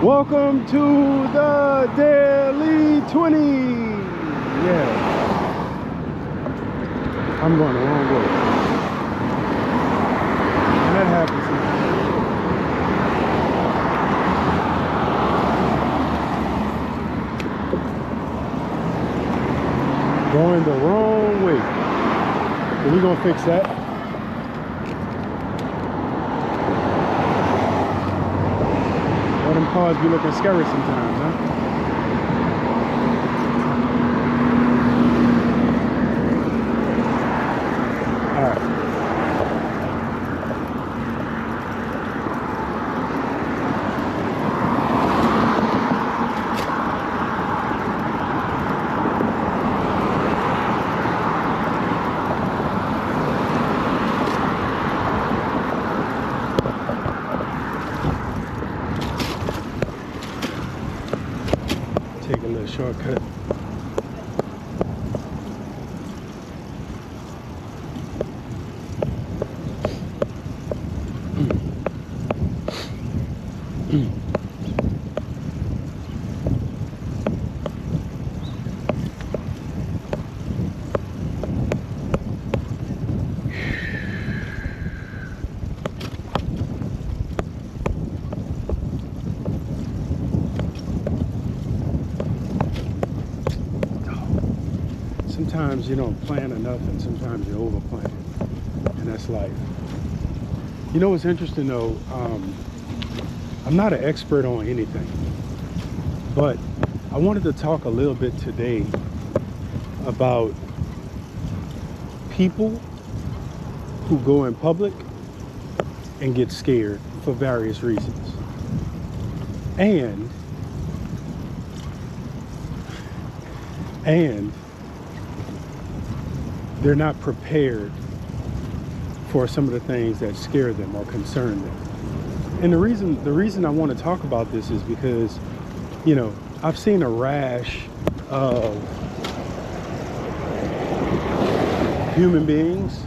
Welcome to the Daily 20. Yeah, I'm going the wrong way. And that happens sometimes. Going the wrong way. But we're gonna fix that. All them cars be looking scary sometimes, huh? All right. Take a little shortcut. Sometimes you don't plan enough and sometimes you over plan, and that's life. You know what's interesting though, I'm not an expert on anything, but I wanted to talk a little bit today about people who go in public and get scared for various reasons, and they're not prepared for some of the things that scare them or concern them. And the reason I want to talk about this is because, you know, I've seen a rash of human beings,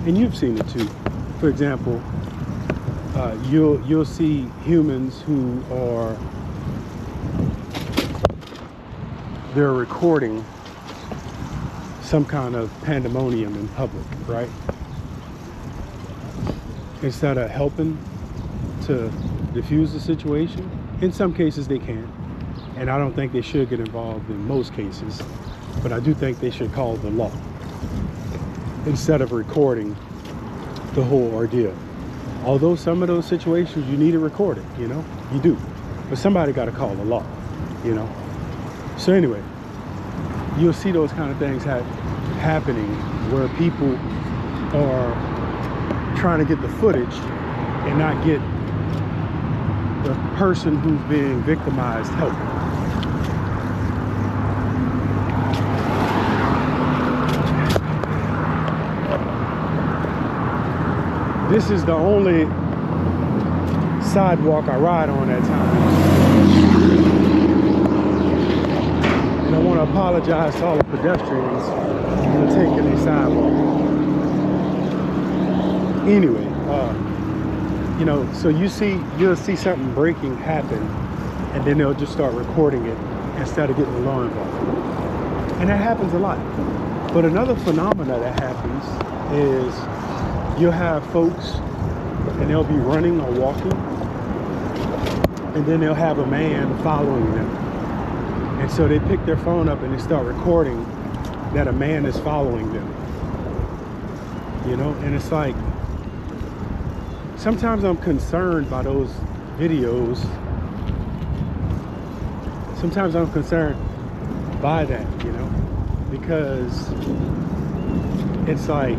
and you've seen it too. For example, you'll see humans who they're recording some kind of pandemonium in public, right? Instead of helping to diffuse the situation. In some cases they can, and I don't think they should get involved in most cases, but I do think they should call the law instead of recording the whole ordeal. Although some of those situations you need to record it, you know, you do, but somebody got to call the law, you know. So anyway, you'll see those kind of things happening where people are trying to get the footage and not get the person who's being victimized help. This is the only sidewalk I ride on at times. And I want to apologize to all the pedestrians for taking the sidewalk. Anyway, you know, so you'll see something breaking happen, and then they'll just start recording it instead of getting the law involved. And that happens a lot. But another phenomena that happens is you'll have folks and they'll be running or walking, and then they'll have a man following them. And so they pick their phone up and they start recording that a man is following them. You know, and it's like, sometimes I'm concerned by those videos. Sometimes I'm concerned by that, you know, because it's like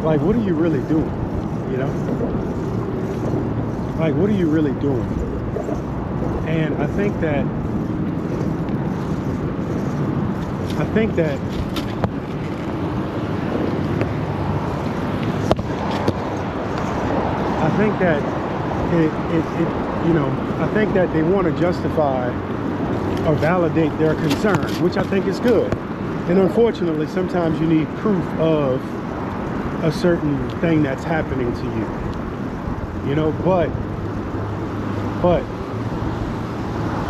what are you really doing, you know? Like, what are you really doing? And I think that you know, I think that they want to justify or validate their concern, which I think is good. And unfortunately, sometimes you need proof of a certain thing that's happening to you, you know. But But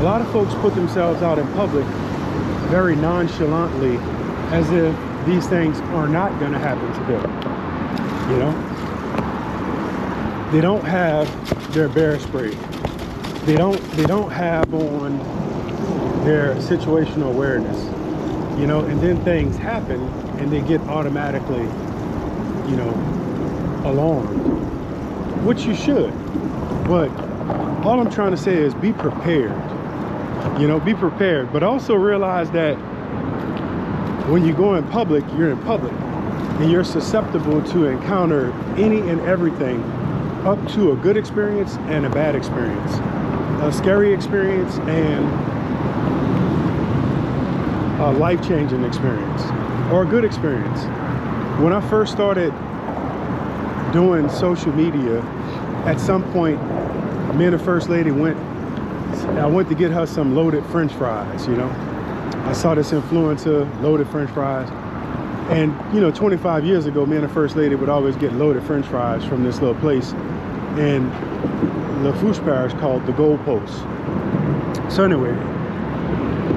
a lot of folks put themselves out in public very nonchalantly, as if these things are not going to happen to them. You know, they don't have their bear spray. They don't have on their situational awareness. You know, and then things happen and they get automatically, you know, alarmed, which you should. But all I'm trying to say is be prepared. You know, be prepared, but also realize that when you go in public, you're in public, and you're susceptible to encounter any and everything, up to a good experience and a bad experience, a scary experience and a life-changing experience, or a good experience. When I first started doing social media, at some point, me and the First Lady I went to get her some loaded French fries, you know. I saw this influencer, loaded French fries. And, you know, 25 years ago, me and the First Lady would always get loaded French fries from this little place in Lafourche Parish called The Goalpost. So anyway,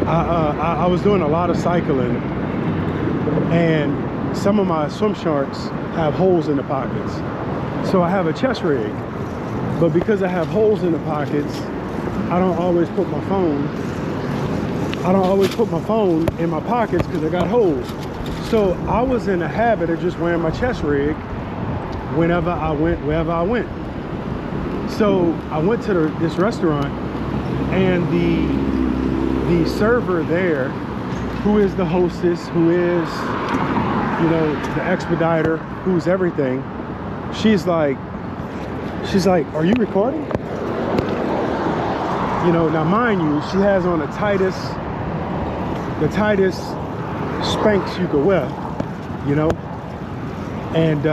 I was doing a lot of cycling, and some of my swim shorts have holes in the pockets. So I have a chest rig, but because I have holes in the pockets, I don't always put my phone in my pockets because I got holes. So I was in the habit of just wearing my chest rig whenever I went, wherever I went. So I went to this restaurant, and the server there, who is the hostess, who is, you know, the expediter, who's everything, she's like, are you recording? You know, now mind you, she has on the tightest Spanx you could wear, you know, and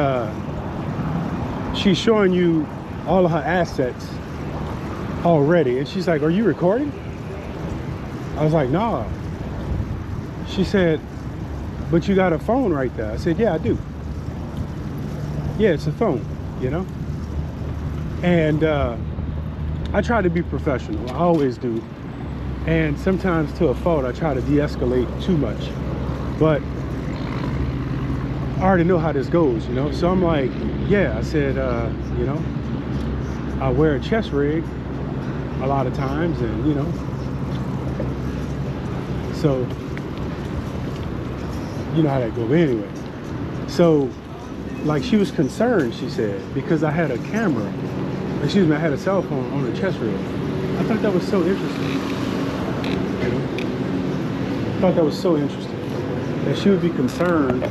she's showing you all of her assets already, and she's like, are you recording? I was like, nah. She said, but you got a phone right there. I said, yeah, I do. Yeah, it's a phone, you know. And I try to be professional. I always do. And sometimes to a fault, I try to de-escalate too much. But I already know how this goes, you know. So I'm like, yeah, I said, you know, I wear a chest rig a lot of times, and, you know, so you know how that goes. But anyway, so like she was concerned, she said, because I had a camera, excuse me, I had a cell phone on the chest rig. I thought that was so interesting. You know? I thought that was so interesting that she would be concerned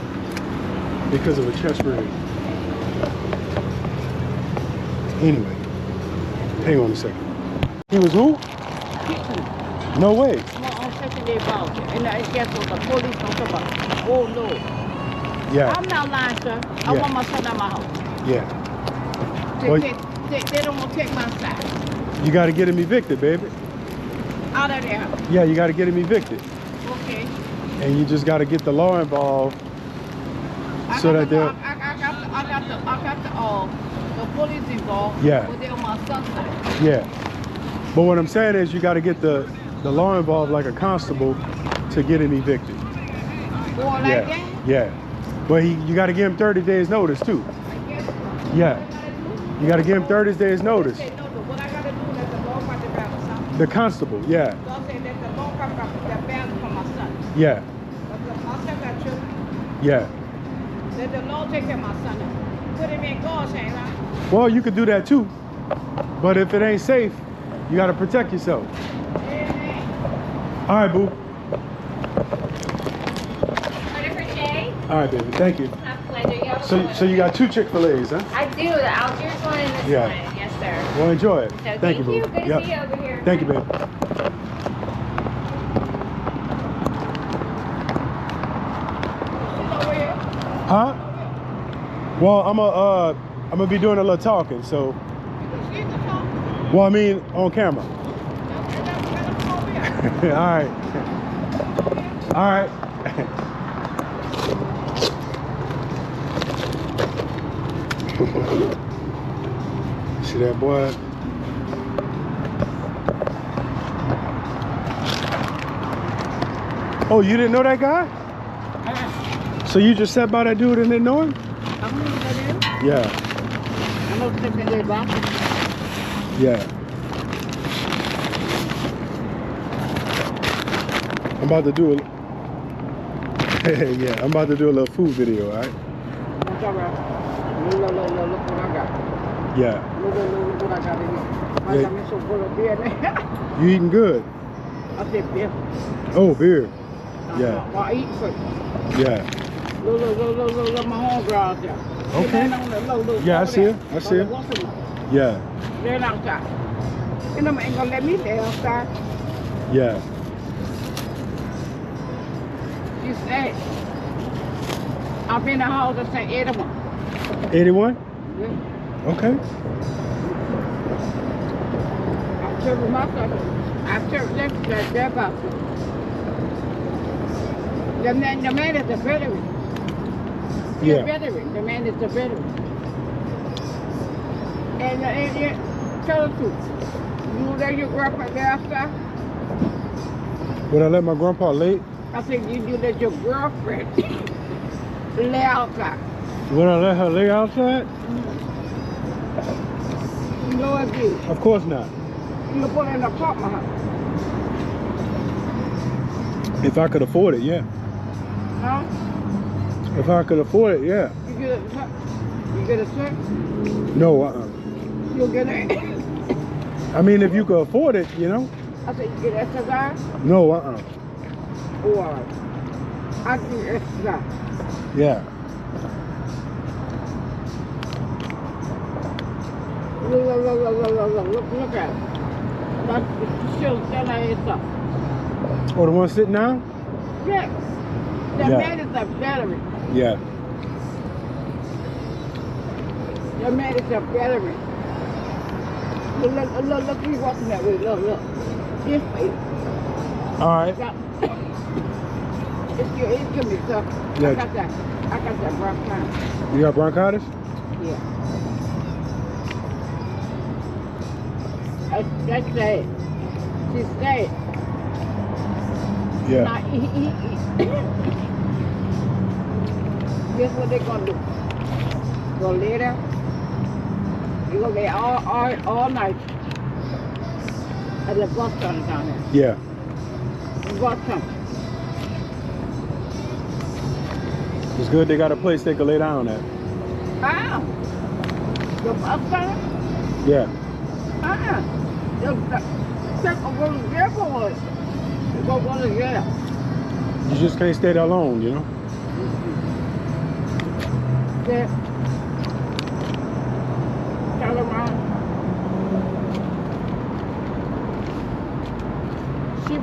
because of a chest rig. Anyway, hang on a second. He was who? No way. And I guess what the police don't talk about. Oh no. Yeah. I'm not lying, sir. I want my son out my house. Yeah. They don't want to take my side. You got to get him evicted, baby. Out of there. Yeah, you got to get him evicted. Okay. And you just got to get the law involved so that they'll... I got the police involved. Yeah. But they're on my son's side. Yeah. But what I'm saying is you got to get the law involved, like a constable, to get him evicted. Going like Yeah. that? Yeah. But you got to give him 30 days notice too. I guess. Yeah. You got to give him 30 days notice. Say no, but what I got to do is let the law come to grab something. The constable, yeah. So I say let the law come grab the bag for my son. Yeah. But my son got children. Yeah. Let the law take care of my son. Put him in God's hand, right? Well, you could do that too. But if it ain't safe, you got to protect yourself. Amen. All right, boo. Order for Jay? All right, baby. Thank you. A pleasure. You have So you got 2 Chick-fil-A's, huh? I do. The Algiers one and this Yeah. one. Yes, sir. Well, enjoy it. So Thank you, boo. Good to see you over here. Thank you, baby. Huh? Well, I'm gonna be doing a little talking, so. Well, I mean, on camera. All right. All right. See that boy? Oh, you didn't know that guy? So you just sat by that dude and didn't know him? I don't know what that is. Yeah. I know something they bought. Yeah. I'm about to do a yeah, I'm about to do a little food video, all right? That's all right. Look what I got. Yeah. Look what I got in here. I Yeah. got me some good beer in there. You eating good? I said beer. Oh, beer. Yeah. I eat first. Yeah. Look, my home ground there. Okay. Yeah, I see it. I see it. Yeah. They're outside. You know, ain't gonna let me lay outside. Yeah. She said, I'm in the house at St. 81. 81? Yeah. Okay. I'm serving myself. I serve them their boxes. The man is a veteran. He's Yeah. a veteran. The man is a veteran. And tell the truth. You let your grandpa lay outside? Would I let my grandpa late? I said, you let your girlfriend lay outside. Would I let her lay outside? No, it did. Of course not. You put her in an apartment house. If I could afford it, yeah. Huh? If I could afford it, yeah. You get a check? No, You'll get it. I mean, if you could afford it, you know. I said, you get exercise? No, Or I do exercise. Yeah. Look at it. That's still standing up. Oh, the one sitting down? Yes. The Yeah. man is a veteran. Yeah. The man is a veteran. Look, he's walking that way. Look. This way. All right. It's give me stuff. Yeah. I got that bronchitis. You got bronchitis? Yeah. That's sad. She's sad. Yeah. Now, guess what they're gonna do? Gonna lay there. You're gonna lay all night at the bus stop down there. Yeah. The bus stop. It's good they got a place they can lay down at. Ah, the bus stop. Yeah. Take a little jail for it. Go to jail. You just can't stay there long, you know? Yeah. Turn around. She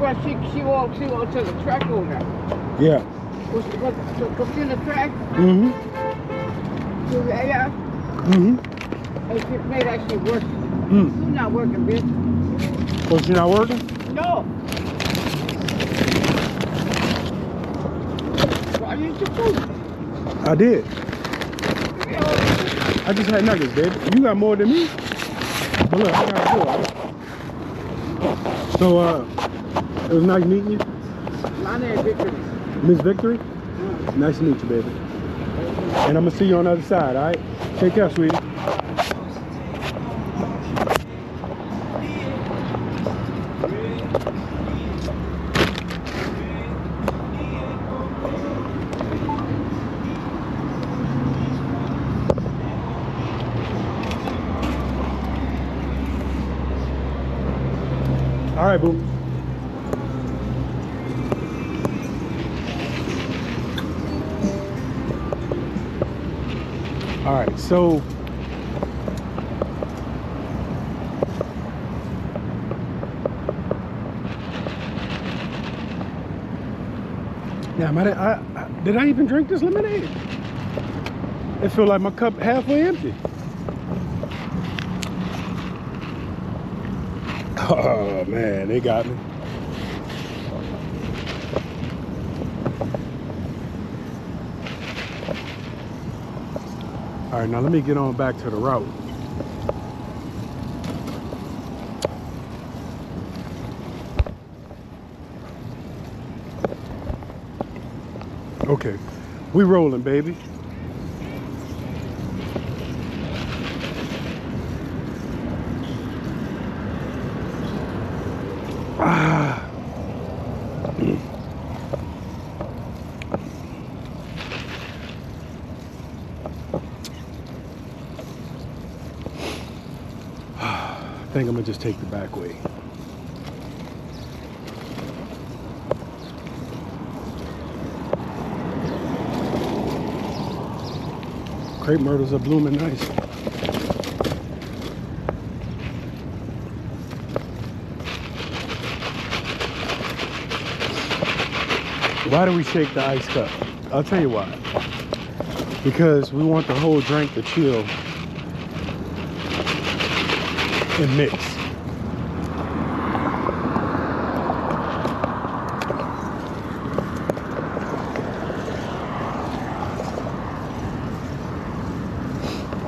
walked to the track over there. Yeah. Go to the track. Mm-hmm. To the AI. Mm-hmm. And she made like she working. Mm. You're not working, bitch. Oh, you not working? No. Why didn't you food? I did. I just had nuggets, baby. You got more than me. But look, I got four. So, it was nice meeting you. My name is Victory. Miss Victory? Nice to meet you, baby. And I'm gonna see you on the other side, all right? Take care, sweetie. All right, boo. All right, so now, did I even drink this lemonade? It feels like my cup halfway empty. Oh man, they got me. All right, now let me get on back to the route. Okay. We rolling, baby. Ah. I think I'm gonna just take the back way. Crepe myrtles are blooming nice. Why do we shake the ice cup? I'll tell you why. Because we want the whole drink to chill and mix.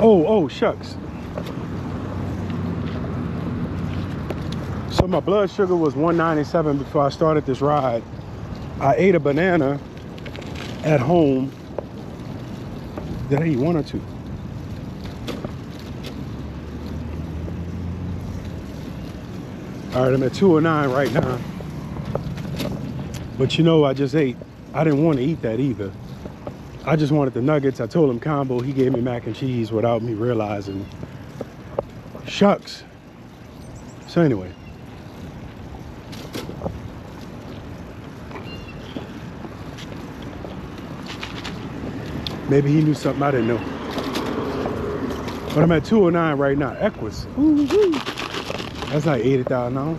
Oh, shucks. So my blood sugar was 197 before I started this ride. I ate a banana at home. Did I eat one or two? All right, I'm at 209 right now. But you know, I just ate. I didn't want to eat that either. I just wanted the nuggets. I told him combo. He gave me mac and cheese without me realizing. Shucks. So anyway. Maybe he knew something I didn't know. But I'm at 209 right now. Equus. Ooh-hoo. That's like $80,000.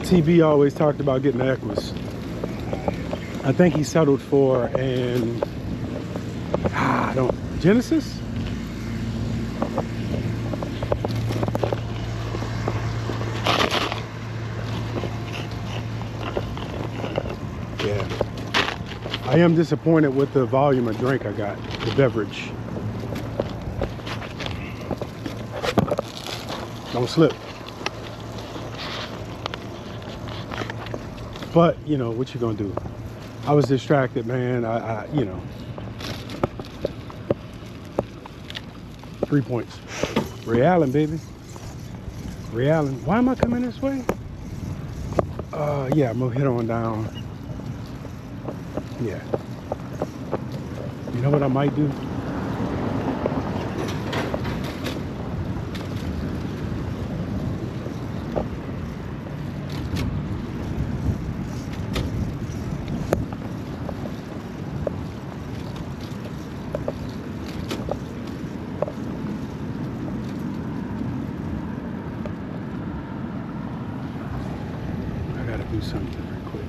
TB always talked about getting the Equus. I think he settled for an Genesis? Yeah. I am disappointed with the volume of drink I got, the beverage. Don't slip. But, you know, what you gonna do? I was distracted, man. You know. 3 points. Ray Allen, baby. Ray Allen. Why am I coming this way? Yeah, I'm gonna hit on down. Yeah. You know what I might do? Do something real quick.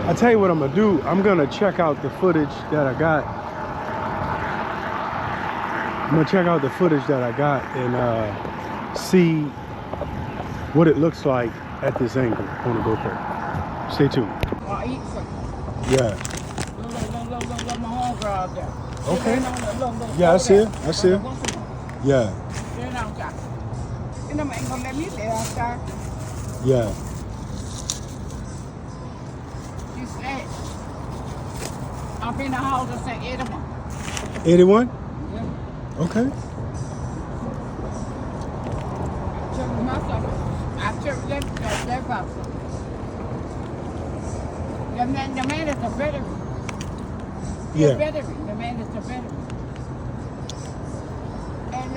I tell you what I'm gonna do. I'm gonna check out the footage that I got. And see what it looks like at this angle on the GoPro. Stay tuned. Yeah. Look, my homegirl out there. Okay. Yeah, I see it. I see it. Yeah. You know, ain't gonna let me stay outside. Yeah. She said, I'll be in the house and say 81. 81? Yeah. Okay. I checked that box. The man is a very Yeah, veteran. The man is a veteran. And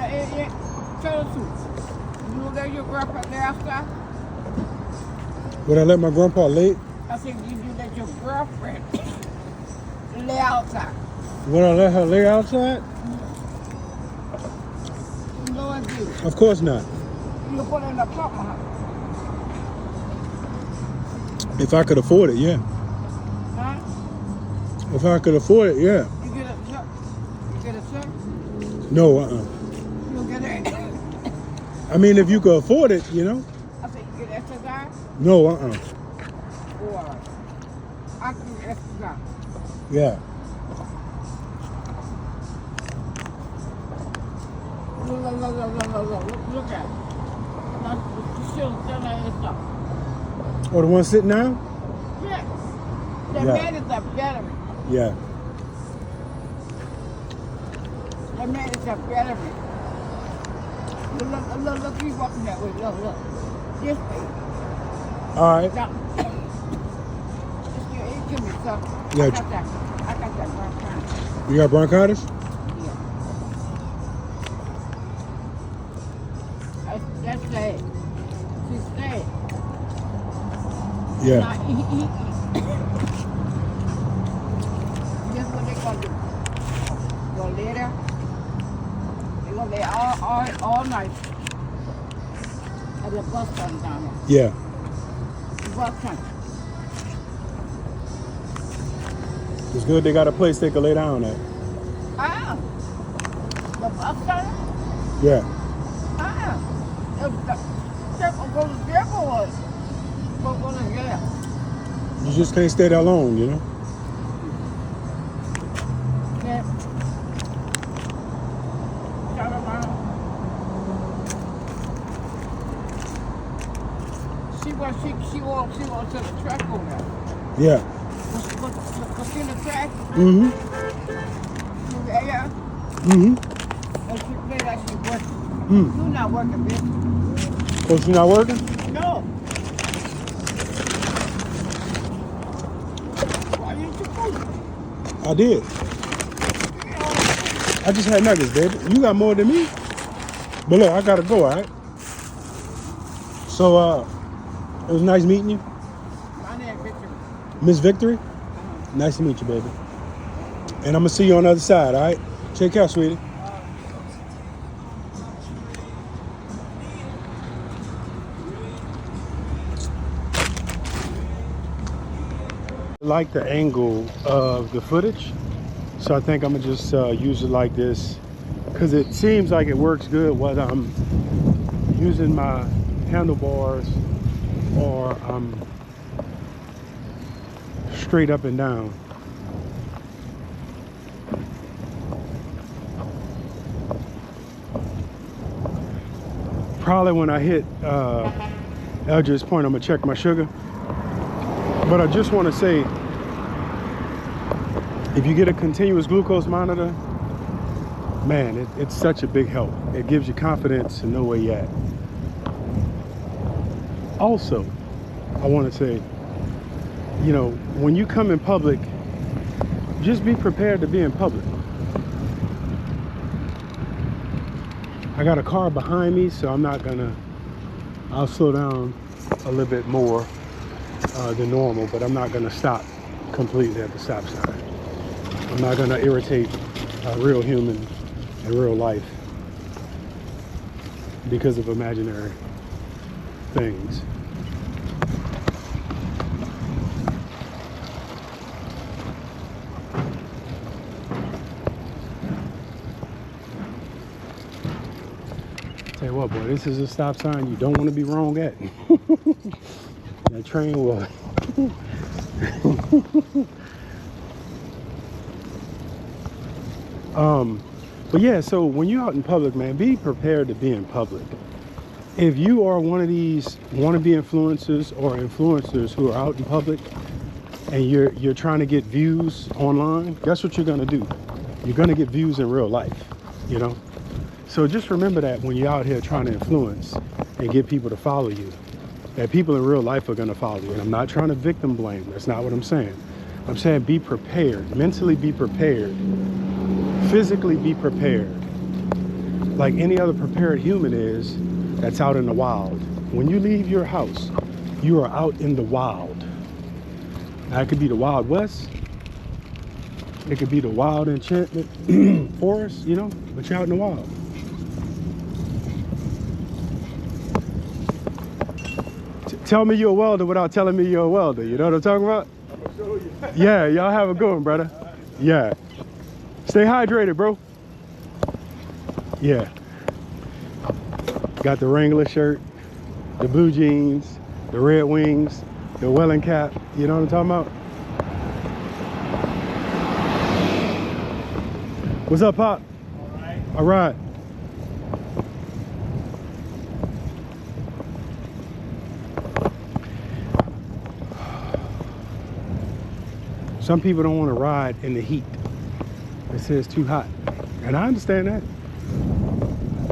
tell the truth. You let your girlfriend lay outside? Would I let my grandpa lay? I said, you let your girlfriend lay outside. Would I let her lay outside? No, I do. Of course not. You put her in the apartment. If I could afford it, yeah. Huh? If I could afford it, yeah. You get a check? You get a check? No, You get it? I mean, if you could afford it, you know. I said, you get exercise? No, Or I can get exercise. Yeah. Look at it. Now, she'll stand there and stuff. Or the one sitting down? Yeah. The Yeah. man is a veteran. Yeah. The man is a veteran. Look, he's walking that way. Look. This way. All right. Now, give me some. Yeah. I got that bronchitis. You got bronchitis? Yeah. That's sad. She's sad. Yeah. Now, guess what they gonna do? Gonna lay there. They gonna lay all night at the bus stop down there. Yeah. The bus stop. It's good they got a place they can lay down at. Ah, the bus stop. Yeah. Ah, they're gonna go to jail for us. Go to jail. You just can't stay there long, you know? Yeah. Turn around. She walked to the track over there. Yeah. Was she in the track? Mm-hmm. Yeah. Mm-hmm. And she played like she working. Mm. You not working, bitch. Oh, she not working? No. Why didn't you cook? I did. I just had nuggets, baby. You got more than me. But look, I gotta go, all right? So, it was nice meeting you. My name is Victor. Miss Victory. Nice to meet you, baby. And I'm gonna see you on the other side, all right? Take care, sweetie. I like the angle of the footage, so I think I'm gonna just use it like this because it seems like it works good whether I'm using my handlebars or I'm straight up and down. Probably when I hit Eldridge's Point, I'm gonna check my sugar. But I just want to say, if you get a continuous glucose monitor, man, it's such a big help. It gives you confidence to know where you're at. Also, I want to say, you know, when you come in public, just be prepared to be in public. I got a car behind me, so I'll slow down a little bit more than normal, but I'm not gonna stop completely at the stop sign. I'm not gonna irritate a real human in real life because of imaginary things. Tell you what, boy, this is a stop sign you don't want to be wrong at. That train will. But yeah, so when you're out in public, man, be prepared to be in public. If you are one of these wannabe influencers or influencers who are out in public and you're trying to get views online, guess what you're gonna do? You're gonna get views in real life, you know? So just remember that when you're out here trying to influence and get people to follow you, that people in real life are gonna follow you. And I'm not trying to victim blame, that's not what I'm saying. I'm saying be prepared, mentally be prepared, physically be prepared. Like any other prepared human is that's out in the wild. When you leave your house, you are out in the wild. Now, it could be the Wild West. It could be the wild enchantment forest, you know, but you're out in the wild. Tell me you're a welder without telling me you're a welder. You know what I'm talking about? I'm gonna show you. Yeah, y'all have a good one, brother. Yeah. Stay hydrated, bro. Yeah. Got the Wrangler shirt, the blue jeans, the Red Wings, the Welling cap. You know what I'm talking about? What's up, Pop? All right. All right. Some people don't want to ride in the heat. They say it's too hot. And I understand that.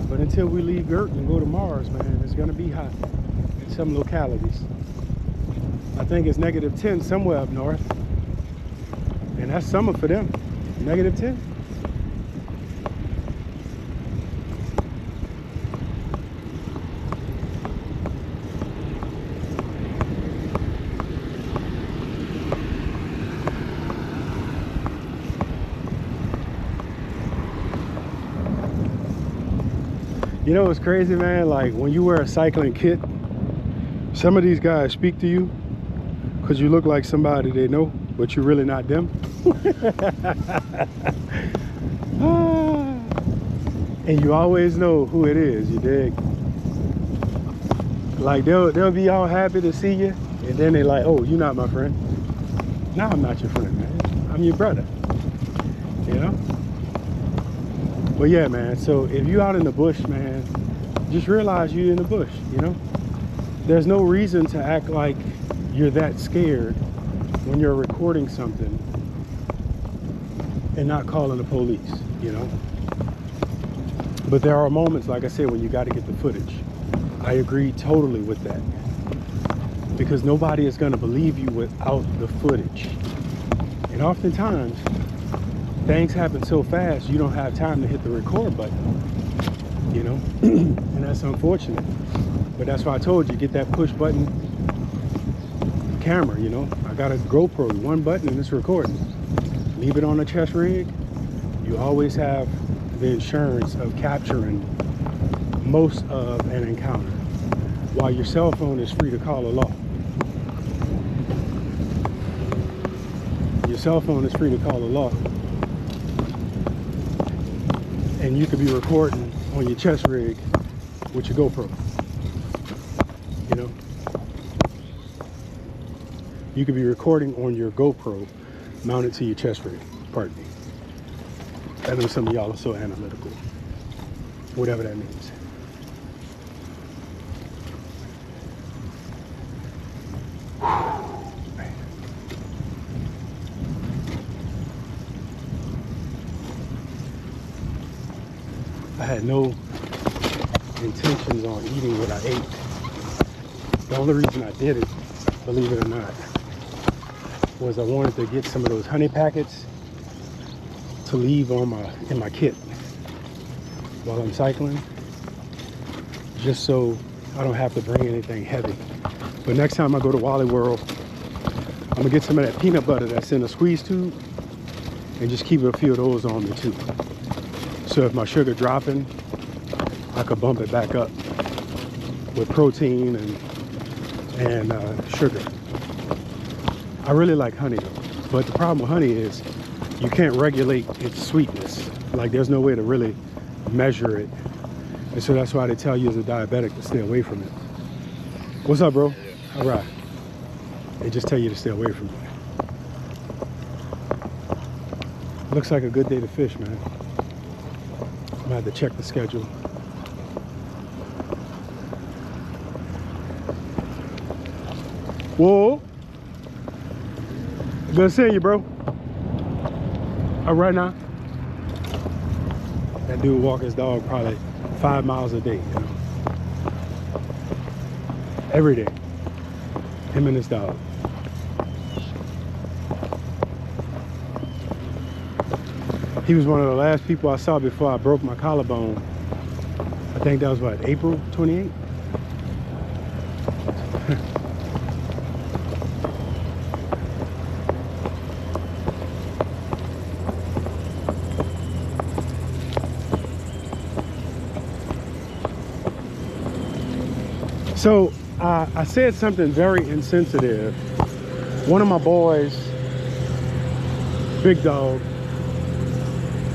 But until we leave Girton and go to Mars, man, it's going to be hot in some localities. I think it's -10 somewhere up north. And that's summer for them. -10. You know what's crazy, man? Like when you wear a cycling kit, some of these guys speak to you because you look like somebody they know, but you're really not them. And you always know who it is, you dig? Like they'll be all happy to see you, and then they like, oh, you're not my friend. No, I'm not your friend, man. I'm your brother. You know? But yeah, man, so if you're out in the bush, man, just realize you're in the bush, you know? There's no reason to act like you're that scared when you're recording something and not calling the police, you know? But there are moments, like I said, when you got to get the footage. I agree totally with that. Because nobody is going to believe you without the footage. And oftentimes, things happen so fast, you don't have time to hit the record button, you know? And that's unfortunate. But that's why I told you, get that push button camera, you know? I got a GoPro, one button and it's recording. Leave it on a chest rig. You always have the insurance of capturing most of an encounter, while your cell phone is free to call a law. Your cell phone is free to call a law. And you could be recording on your chest rig with your GoPro, you know? You could be recording on your GoPro mounted to your chest rig, pardon me. I know some of y'all are so analytical, whatever that means. I had no intentions on eating what I ate. The only reason I did it, believe it or not, was I wanted to get some of those honey packets to leave on in my kit while I'm cycling, just so I don't have to bring anything heavy. But next time I go to Wally World, I'm gonna get some of that peanut butter that's in a squeeze tube and just keep a few of those on me too. So if my sugar dropping, I could bump it back up with protein and sugar. I really like honey though, but the problem with honey is you can't regulate its sweetness. Like there's no way to really measure it. And so that's why they tell you as a diabetic to stay away from it. What's up, bro? All right. They just tell you to stay away from it. Looks like a good day to fish, man. I'm gonna have to check the schedule. Whoa. Good seeing you, bro. All right now. That dude walk his dog probably 5 miles a day, you know. Every day. Him and his dog. He was one of the last people I saw before I broke my collarbone. I think that was what, April 28th? So I said something very insensitive. One of my boys, Big Dog,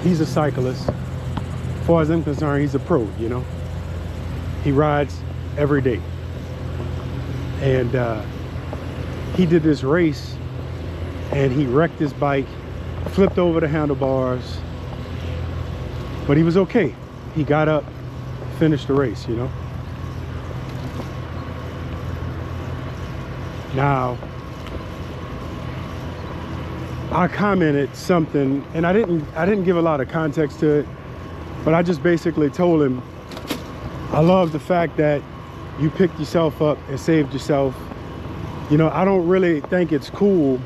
he's a cyclist. As far as I'm concerned, he's a pro, you know. He rides every day. And he did this race and he wrecked his bike, flipped over the handlebars, but he was okay. He got up, finished the race, you know. Now, I commented something, and I didn't give a lot of context to it, but I just basically told him, I love the fact that you picked yourself up and saved yourself. You know, I don't really think it's cool,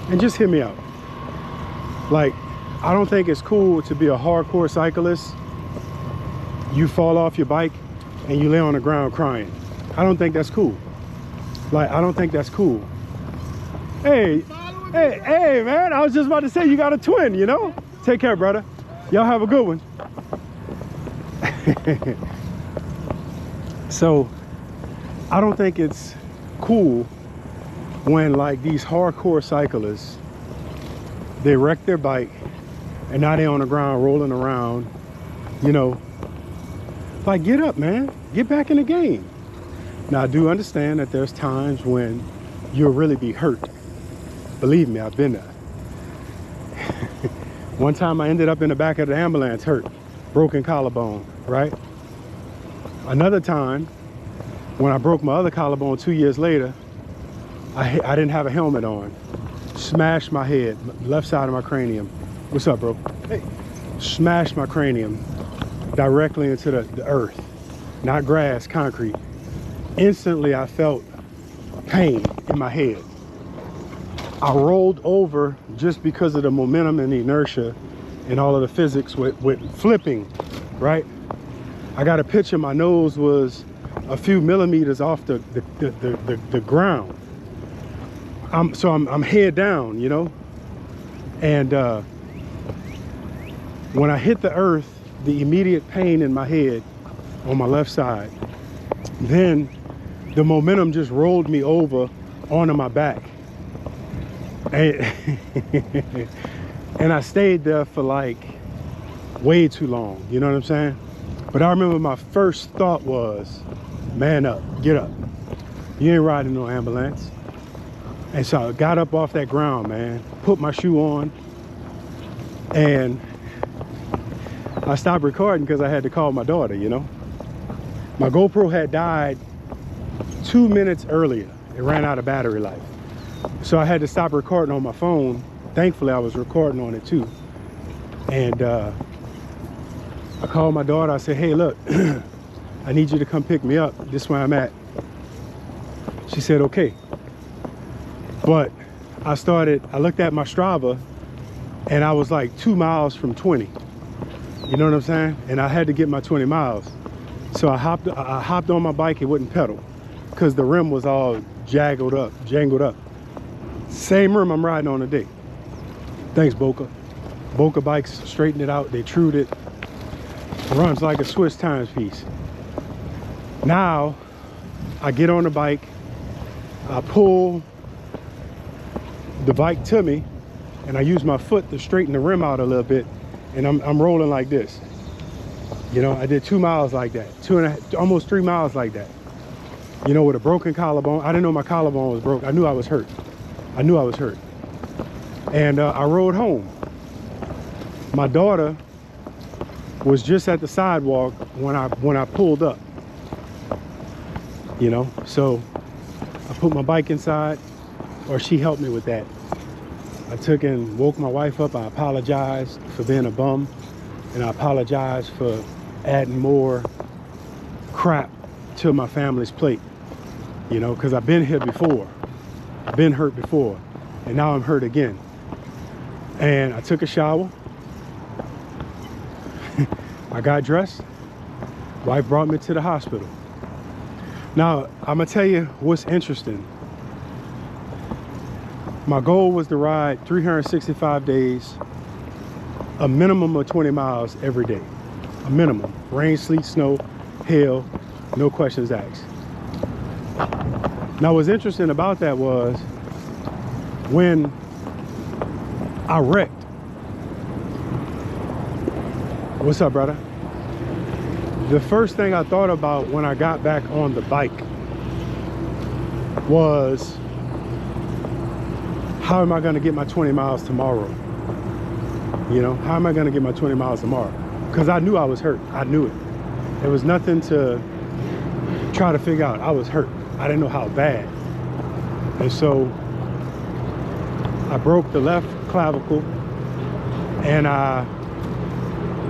and just hear me out. Like, I don't think it's cool to be a hardcore cyclist. You fall off your bike and you lay on the ground crying. I don't think that's cool. Like, I don't think that's cool. Hey, man, I was just about to say you got a twin, you know? Take care, brother. Y'all have a good one. So, I don't think it's cool when, like, these hardcore cyclists, they wreck their bike and now they're on the ground rolling around, you know. Like, get up, man. Get back in the game. Now, I do understand that there's times when you'll really be hurt. Believe me, I've been there. One time I ended up in the back of the ambulance hurt, broken collarbone, right? Another time, when I broke my other collarbone 2 years later, I didn't have a helmet on. Smashed my head, left side of my cranium. What's up, bro? Hey. Smashed my cranium directly into the earth, not grass, concrete. Instantly, I felt pain in my head. I rolled over just because of the momentum and the inertia and all of the physics with flipping, right? I got a picture, my nose was a few millimeters off the ground. So I'm head down, you know? And when I hit the earth, the immediate pain in my head on my left side, then the momentum just rolled me over onto my back. And, and I stayed there for like way too long, you know what I'm saying? But I remember my first thought was, man up, get up. You ain't riding no ambulance. And so I got up off that ground, man, put my shoe on, and I stopped recording because I had to call my daughter, you know? My GoPro had died 2 minutes earlier. It ran out of battery life. So I had to stop recording on my phone. Thankfully, I was recording on it too. And I called my daughter. I said, hey, look, I need you to come pick me up. This is where I'm at. She said, okay. But I looked at my Strava and I was like 2 miles from 20. You know what I'm saying? And I had to get my 20 miles. So I hopped on my bike. It wouldn't pedal because the rim was all jangled up. Same rim I'm riding on today. Thanks, Boca. Boca bikes straightened it out. They trued it. Runs like a Swiss timepiece. Now I get on the bike. I pull the bike to me and I use my foot to straighten the rim out a little bit, and I'm rolling like this. You know, I did 2 miles like that, almost 3 miles like that. You know, with a broken collarbone. I didn't know my collarbone was broke. I knew I was hurt. And I rode home. My daughter was just at the sidewalk when I pulled up. You know, so I put my bike inside, or she helped me with that. I took and woke my wife up. I apologized for being a bum, and I apologized for adding more crap to my family's plate, you know, because I've been here before. I've been hurt before, and now I'm hurt again. And I took a shower, I got dressed. Wife brought me to the hospital. Now, I'm gonna tell you what's interesting. My goal was to ride 365 days, a minimum of 20 miles every day. A minimum. Rain, sleet, snow, hail, no questions asked. Now, what's interesting about that was when I wrecked. What's up, brother? The first thing I thought about when I got back on the bike was, how am I going to get my 20 miles tomorrow? You know, how am I going to get my 20 miles tomorrow? Because I knew I was hurt. I knew it. There was nothing to try to figure out. I was hurt. I didn't know how bad. And so I broke the left clavicle and I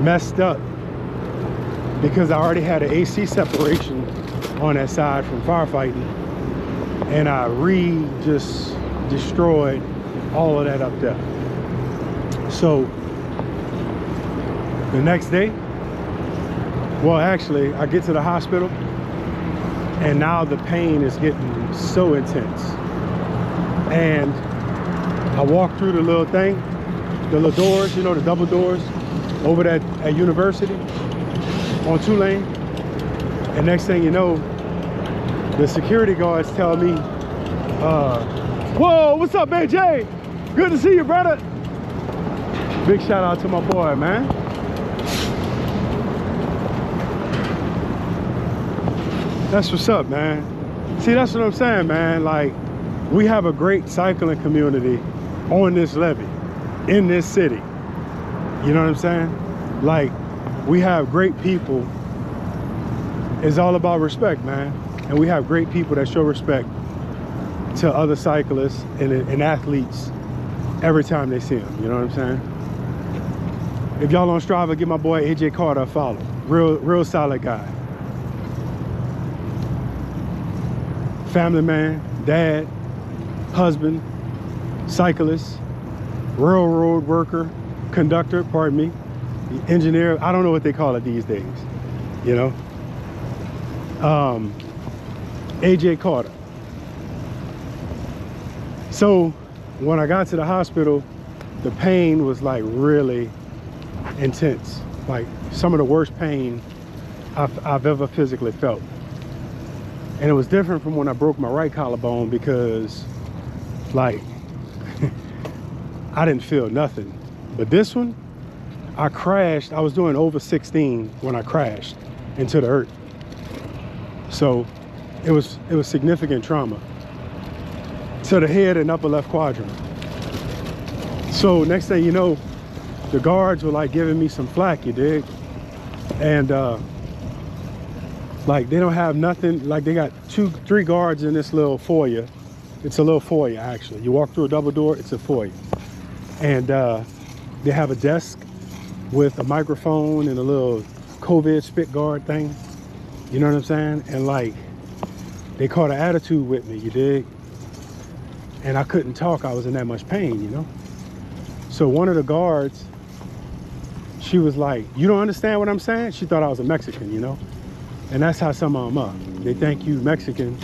messed up because I already had an AC separation on that side from firefighting, and I just destroyed all of that up there. So the next day, well, actually, I get to the hospital and now the pain is getting so intense. And I walk through the little thing, the little doors, you know, the double doors over that at University on Tulane. And next thing you know, the security guards tell me, whoa, what's up, man, Jay? Good to see you, brother. Big shout out to my boy, man. That's what's up, man. See, that's what I'm saying, man. Like, we have a great cycling community on this levee, in this city. You know what I'm saying? Like, we have great people. It's all about respect, man. And we have great people that show respect to other cyclists and athletes every time they see them. You know what I'm saying? If y'all on Strava, give my boy AJ Carter a follow. Real solid guy. Family man, dad, husband, cyclist, railroad worker, conductor, pardon me, engineer. I don't know what they call it these days, you know. AJ Carter. So when I got to the hospital, the pain was like really intense, like some of the worst pain I've ever physically felt. And it was different from when I broke my right collarbone because, like, I didn't feel nothing. But this one, I crashed. I was doing over 16 when I crashed into the earth. So it was significant trauma to the head and upper left quadrant. So next thing you know, the guards were like giving me some flack, you dig? And like, they don't have nothing. Like, they got 2-3 guards in this little foyer. It's a little foyer, actually. You walk through a double door, it's a foyer. And they have a desk with a microphone and a little COVID spit guard thing. You know what I'm saying? And like, they caught an attitude with me, you dig? And I couldn't talk. I was in that much pain, you know? So one of the guards, she was like, you don't understand what I'm saying? She thought I was a Mexican, you know? And that's how some of them are. They think you Mexican,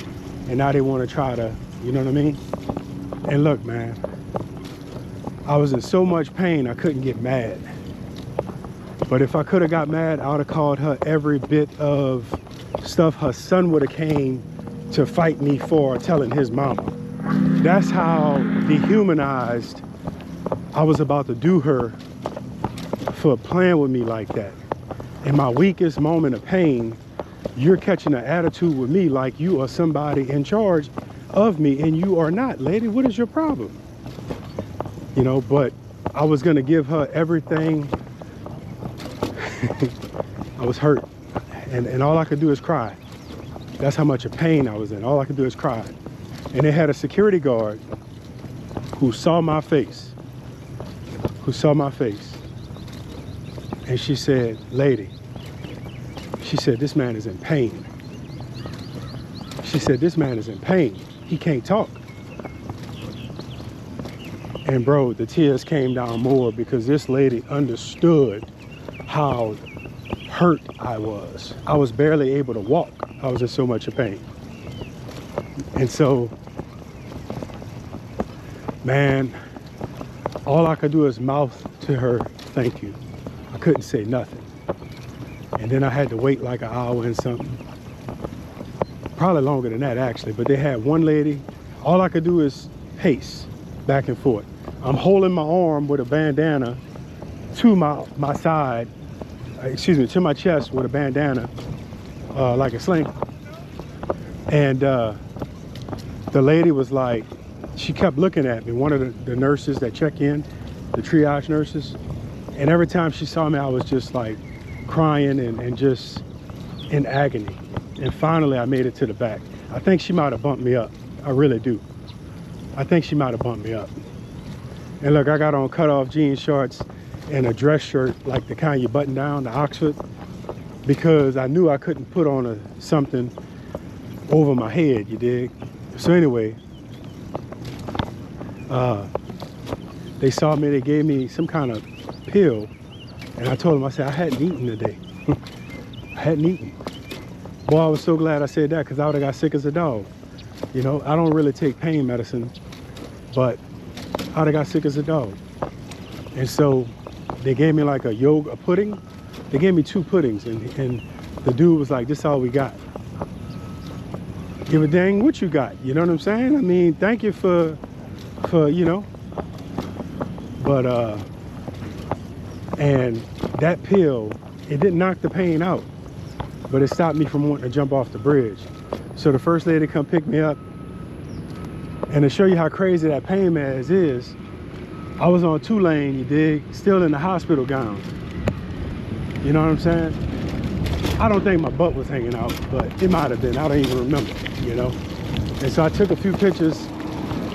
and now they want to try to, you know what I mean? And look, man, I was in so much pain, I couldn't get mad. But if I could have got mad, I would have called her every bit of stuff her son would have came to fight me for, telling his mama. That's how dehumanized I was about to do her for playing with me like that. In my weakest moment of pain, you're catching an attitude with me like you are somebody in charge of me, and you are not, lady. What is your problem? You know, but I was gonna give her everything. I was hurt, and all I could do is cry. That's how much of pain I was in. All I could do is cry. And they had a security guard who saw my face, and she said, lady, she said, this man is in pain. She said, this man is in pain. He can't talk. And bro, the tears came down more because this lady understood how hurt I was. I was barely able to walk. I was in so much pain. And so, man, all I could do is mouth to her, thank you. I couldn't say nothing. And then I had to wait like an hour and something. Probably longer than that, actually. But they had one lady, all I could do is pace back and forth. I'm holding my arm with a bandana to my side, excuse me, to my chest with a bandana, like a sling. And the lady was like, she kept looking at me, one of the nurses that check in, the triage nurses. And every time she saw me, I was just like crying and just in agony. And finally, I made it to the back. I think she might have bumped me up. I really do. I think she might have bumped me up. And look, I got on cutoff jean shorts and a dress shirt, like the kind you button down, the Oxford, because I knew I couldn't put on something over my head, you dig? So anyway, they saw me, they gave me some kind of pill, and I told them, I said, I hadn't eaten today. I hadn't eaten. Boy, I was so glad I said that, because I would have got sick as a dog. You know, I don't really take pain medicine, but I would have got sick as a dog. And so they gave me like a pudding. They gave me 2 puddings, and the dude was like, this is all we got. Give a dang what you got, you know what I'm saying? I mean, thank you for you know. But and that pill, it didn't knock the pain out, but it stopped me from wanting to jump off the bridge. So the first lady come pick me up, and to show you how crazy that pain meds is, I was on 2-lane, you dig, still in the hospital gown. You know what I'm saying? I don't think my butt was hanging out, but it might have been. I don't even remember, you know? And so I took a few pictures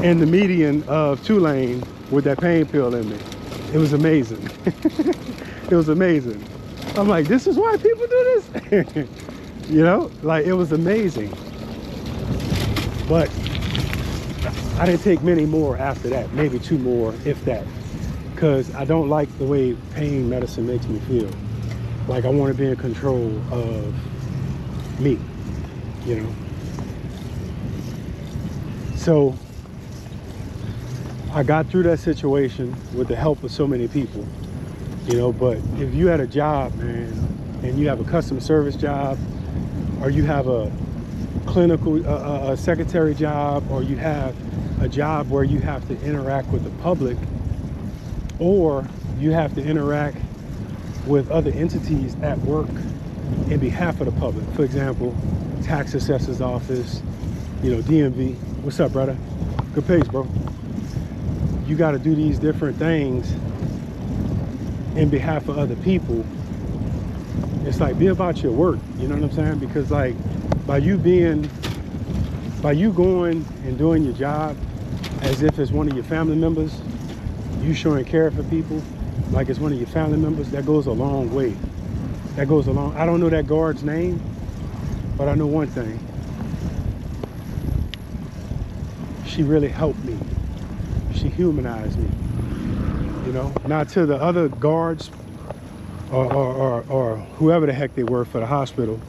in the median of 2-lane with that pain pill in me. It was amazing. It was amazing. I'm like, this is why people do this? You know, like, it was amazing. But I didn't take many more after that, maybe 2 more, if that, because I don't like the way pain medicine makes me feel. Like I want to be in control of me, you know. So I got through that situation with the help of so many people, you know. But if you had a job, man, and you have a customer service job, or you have a clinical a secretary job, or you have a job where you have to interact with the public, or you have to interact with other entities at work in behalf of the public. For example, tax assessor's office, you know, DMV. What's up, brother? Good pace, bro. You got to do these different things in behalf of other people. It's like, be about your work, you know what I'm saying? Because like, by you going and doing your job as if it's one of your family members, you showing care for people like it's one of your family members, that goes a long way. That goes a long, I don't know that guard's name, but I know one thing. She really helped me. She humanized me, you know? Not to the other guards or whoever the heck they were for the hospital,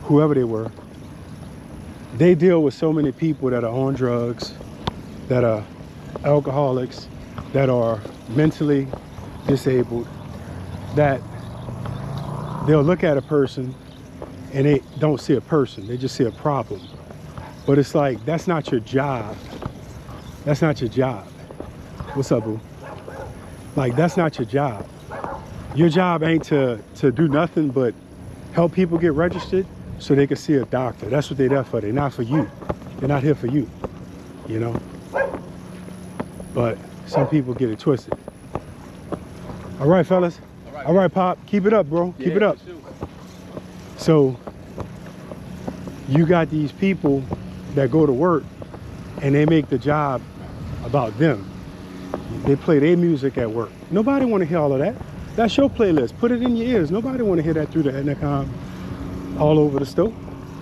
whoever they were. They deal with so many people that are on drugs, that are alcoholics, that are mentally disabled, that they'll look at a person and they don't see a person, they just see a problem. But it's like, that's not your job. That's not your job. What's up, boo? Like, that's not your job. Your job ain't to do nothing but help people get registered so they can see a doctor. That's what they're there for. They're not for you. They're not here for you, you know? But some people get it twisted. All right, fellas. All right, Pop. Keep it up, bro. Keep it up. So you got these people that go to work and they make the job about them. They play their music at work. Nobody want to hear all of that. That's your playlist. Put it in your ears. Nobody want to hear that through the intercom all over the store.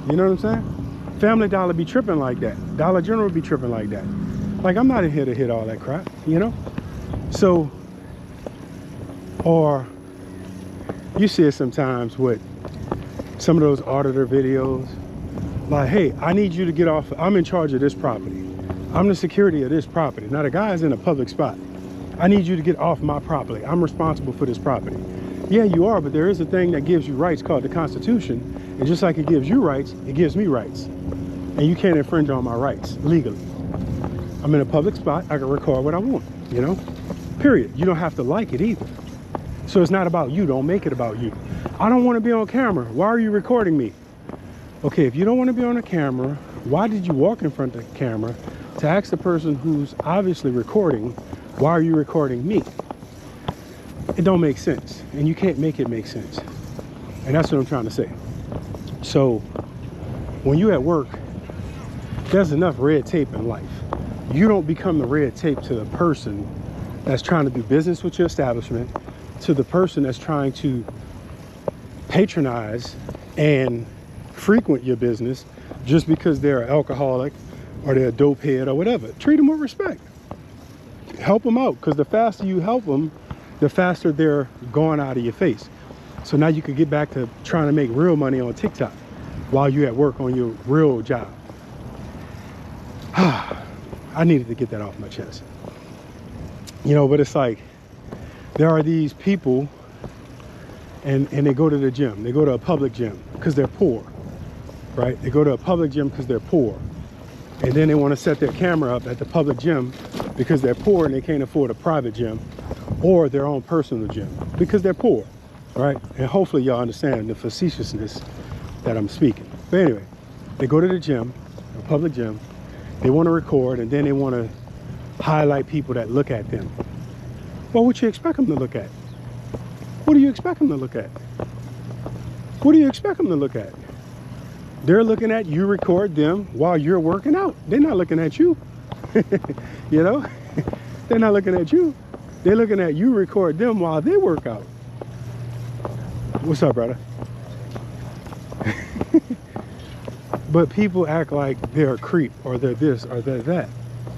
You know what I'm saying? Family Dollar be tripping like that. Dollar General be tripping like that. Like, I'm not in here to hit all that crap, you know? So, or You see it sometimes with some of those auditor videos. Like, hey, I need you to get off. I'm in charge of this property. I'm the security of this property. Now the guy's in a public spot. I need you to get off my property. I'm responsible for this property. Yeah, you are, but there is a thing that gives you rights called the Constitution. And just like it gives you rights, it gives me rights. And you can't infringe on my rights legally. I'm in a public spot. I can record what I want, you know? Period. You don't have to like it either. So it's not about you. Don't make it about you. I don't want to be on camera. Why are you recording me? Okay, if you don't want to be on the camera, why did you walk in front of the camera to ask the person who's obviously recording, why are you recording me? It don't make sense, and you can't make it make sense. And that's what I'm trying to say. So when you at work, there's enough red tape in life. You don't become the red tape to the person that's trying to do business with your establishment, to the person that's trying to patronize and frequent your business just because they're an alcoholic or they're a dope head or whatever. Treat them with respect. Help them out, because the faster you help them, the faster they're going out of your face. So now you can get back to trying to make real money on TikTok while you're at work on your real job. I needed to get that off my chest. You know, but it's like, there are these people and they go to the gym. They go to a public gym because they're poor, right? They go to a public gym because they're poor. And then they want to set their camera up at the public gym because they're poor and they can't afford a private gym or their own personal gym because they're poor, right? And hopefully y'all understand the facetiousness that I'm speaking. But anyway, they go to the gym, a public gym, they want to record, and then they want to highlight people that look at them. Well, what you expect them to look at? What do you expect them to look at? What do you expect them to look at? They're looking at you record them while you're working out. They're not looking at you. You know? They're not looking at you. They're looking at you record them while they work out. What's up, brother? But people act like they're a creep or they're this or they're that.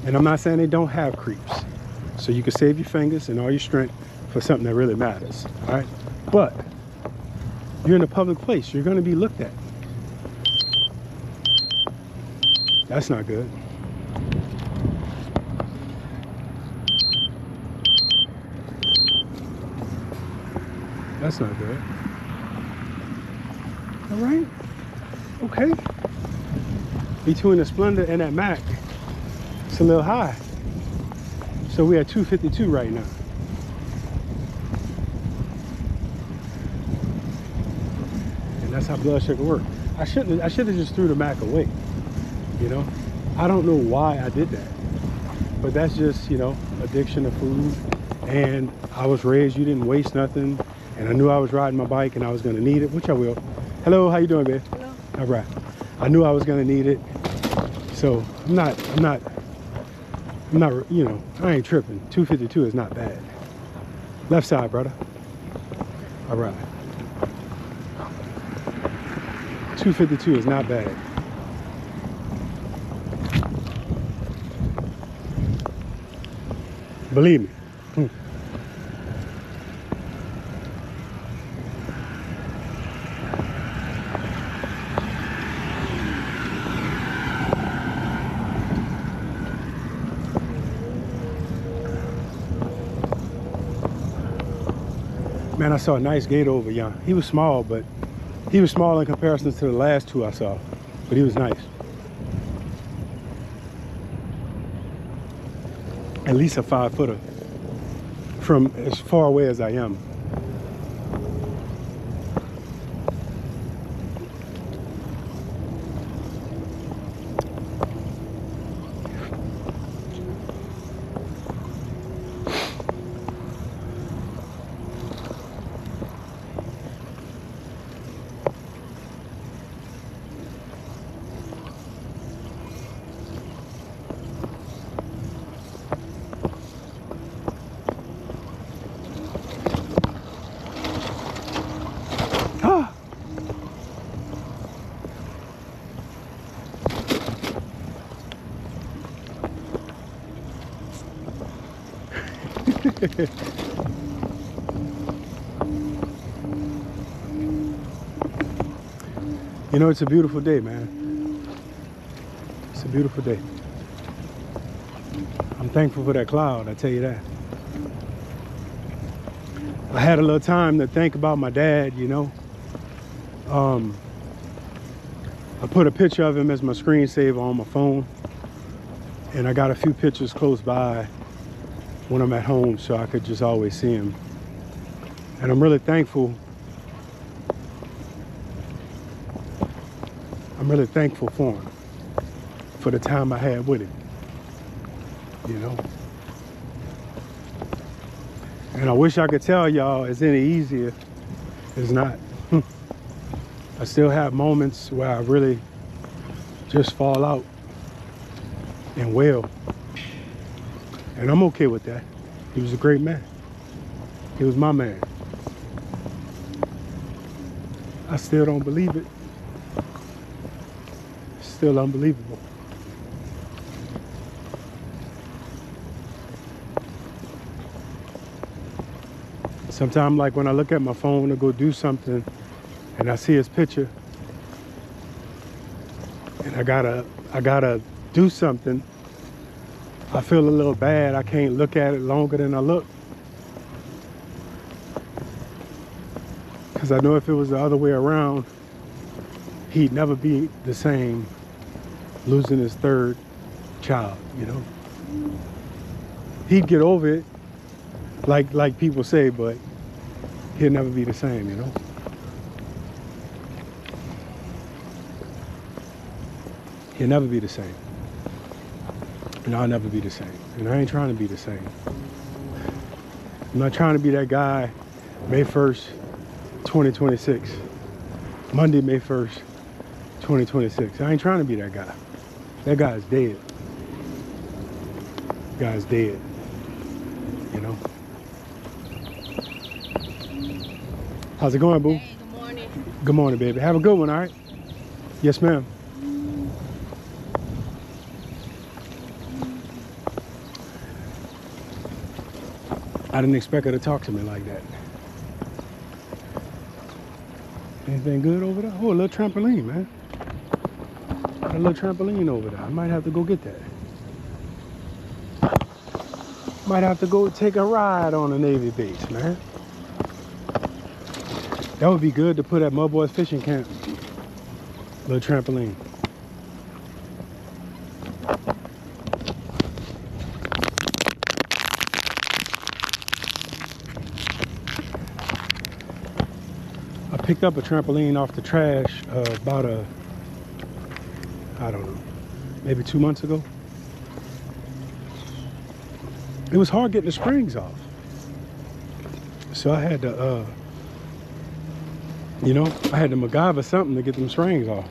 And I'm not saying they don't have creeps. So you can save your fingers and all your strength for something that really matters, all right? But you're in a public place. You're going to be looked at. That's not good. That's not good. All right. Okay. Between the Splendor and that Mac, it's a little high. So we're at 252 right now. And that's how blood sugar works. I should have just threw the Mac away. You know? I don't know why I did that. But that's just, you know, addiction to food. And I was raised, you didn't waste nothing. And I knew I was riding my bike and I was gonna need it, which I will. Hello, how you doing, babe? Hello. All right. I knew I was gonna need it. So I'm not, you know, I ain't tripping. 252 is not bad. Left side, brother. All right. 252 is not bad. Believe me. Man, I saw a nice gator over yonder. He was small, but he was small in comparison to the last two I saw, but he was nice. At least a 5-footer from as far away as I am. You know, it's a beautiful day, man. It's a beautiful day. I'm thankful for that cloud, I tell you that. I had a little time to think about my dad, you know. I put a picture of him as my screensaver on my phone. And I got a few pictures close by when I'm at home so I could just always see him. And I'm really thankful. I'm really thankful for him, for the time I had with him, you know. And I wish I could tell y'all it's any easier. It's not. I still have moments where I really just fall out and wail. And I'm okay with that. He was a great man. He was my man. I still don't believe it. Still unbelievable. Sometimes, like when I look at my phone to go do something and I see his picture and I gotta do something, I feel a little bad. I can't look at it longer than I look. Because I know if it was the other way around, he'd never be the same losing his third child, you know. He'd get over it, like people say, but he'll never be the same, you know. He'll never be the same. And I'll never be the same. And I ain't trying to be the same. I'm not trying to be that guy May 1st, 2026. Monday, May 1st, 2026. I ain't trying to be that guy. That guy's dead. That guy's dead. You know? How's it going, boo? Hey, good morning. Good morning, baby. Have a good one, all right? Yes, ma'am. I didn't expect her to talk to me like that. Anything good over there? Oh, a little trampoline, man. Got a little trampoline over there. I might have to go get that. Might have to go take a ride on the Navy base, man. That would be good to put at Mud Boys Fishing Camp. Little trampoline. I picked up a trampoline off the trash about I don't know, maybe 2 months ago. It was hard getting the springs off. So I had to, you know, I had to MacGyver something to get them springs off.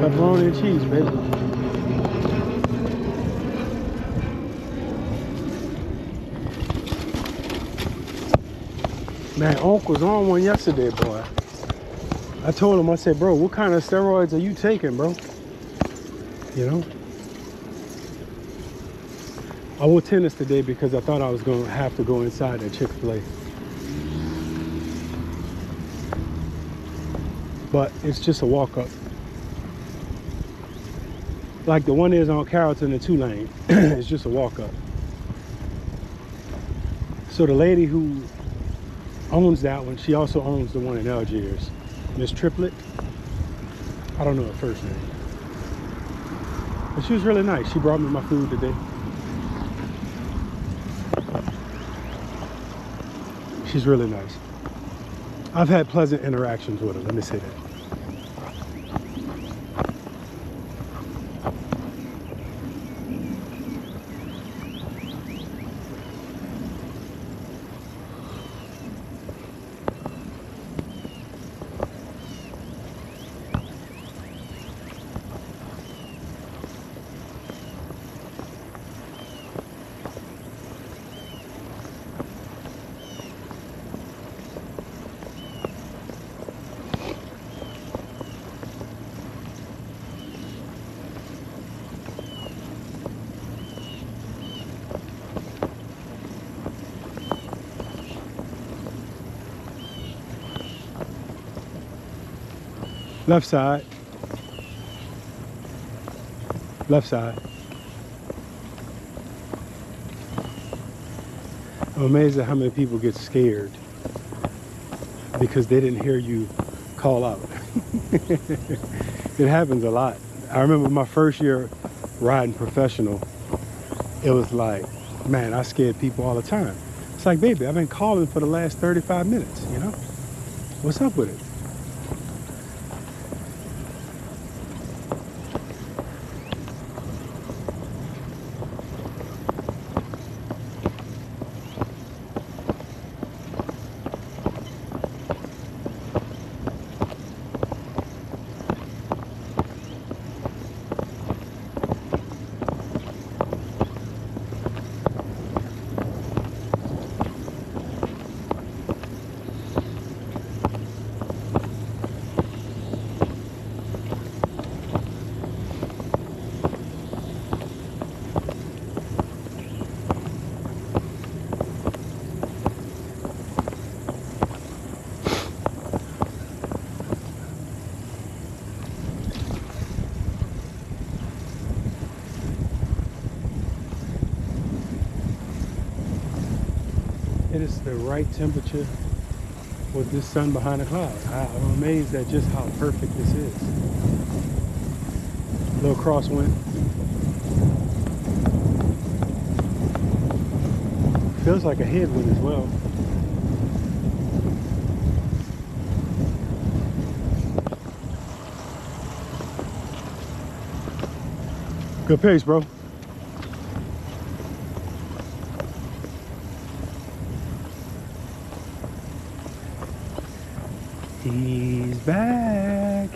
Pepperoni and cheese, baby. Man, Unc was on one yesterday, boy. I told him, I said, bro, what kind of steroids are you taking, bro? You know? I wore tennis today because I thought I was going to have to go inside that Chick-fil-A. But it's just a walk-up. Like the one is on Carrollton and Tulane. It's just a walk-up. So the lady who owns that one, she also owns the one in Algiers. Miss Triplett. I don't know her first name. But she was really nice. She brought me my food today. She's really nice. I've had pleasant interactions with her, let me say that. Left side. Left side. I'm amazed at how many people get scared because they didn't hear you call out. It happens a lot. I remember my first year riding professional, it was like, man, I scared people all the time. It's like, baby, I've been calling for the last 35 minutes, you know? What's up with it? It is the right temperature with this sun behind the cloud. I'm amazed at just how perfect this is. Little crosswind. Feels like a headwind as well. Good pace, bro. He's back.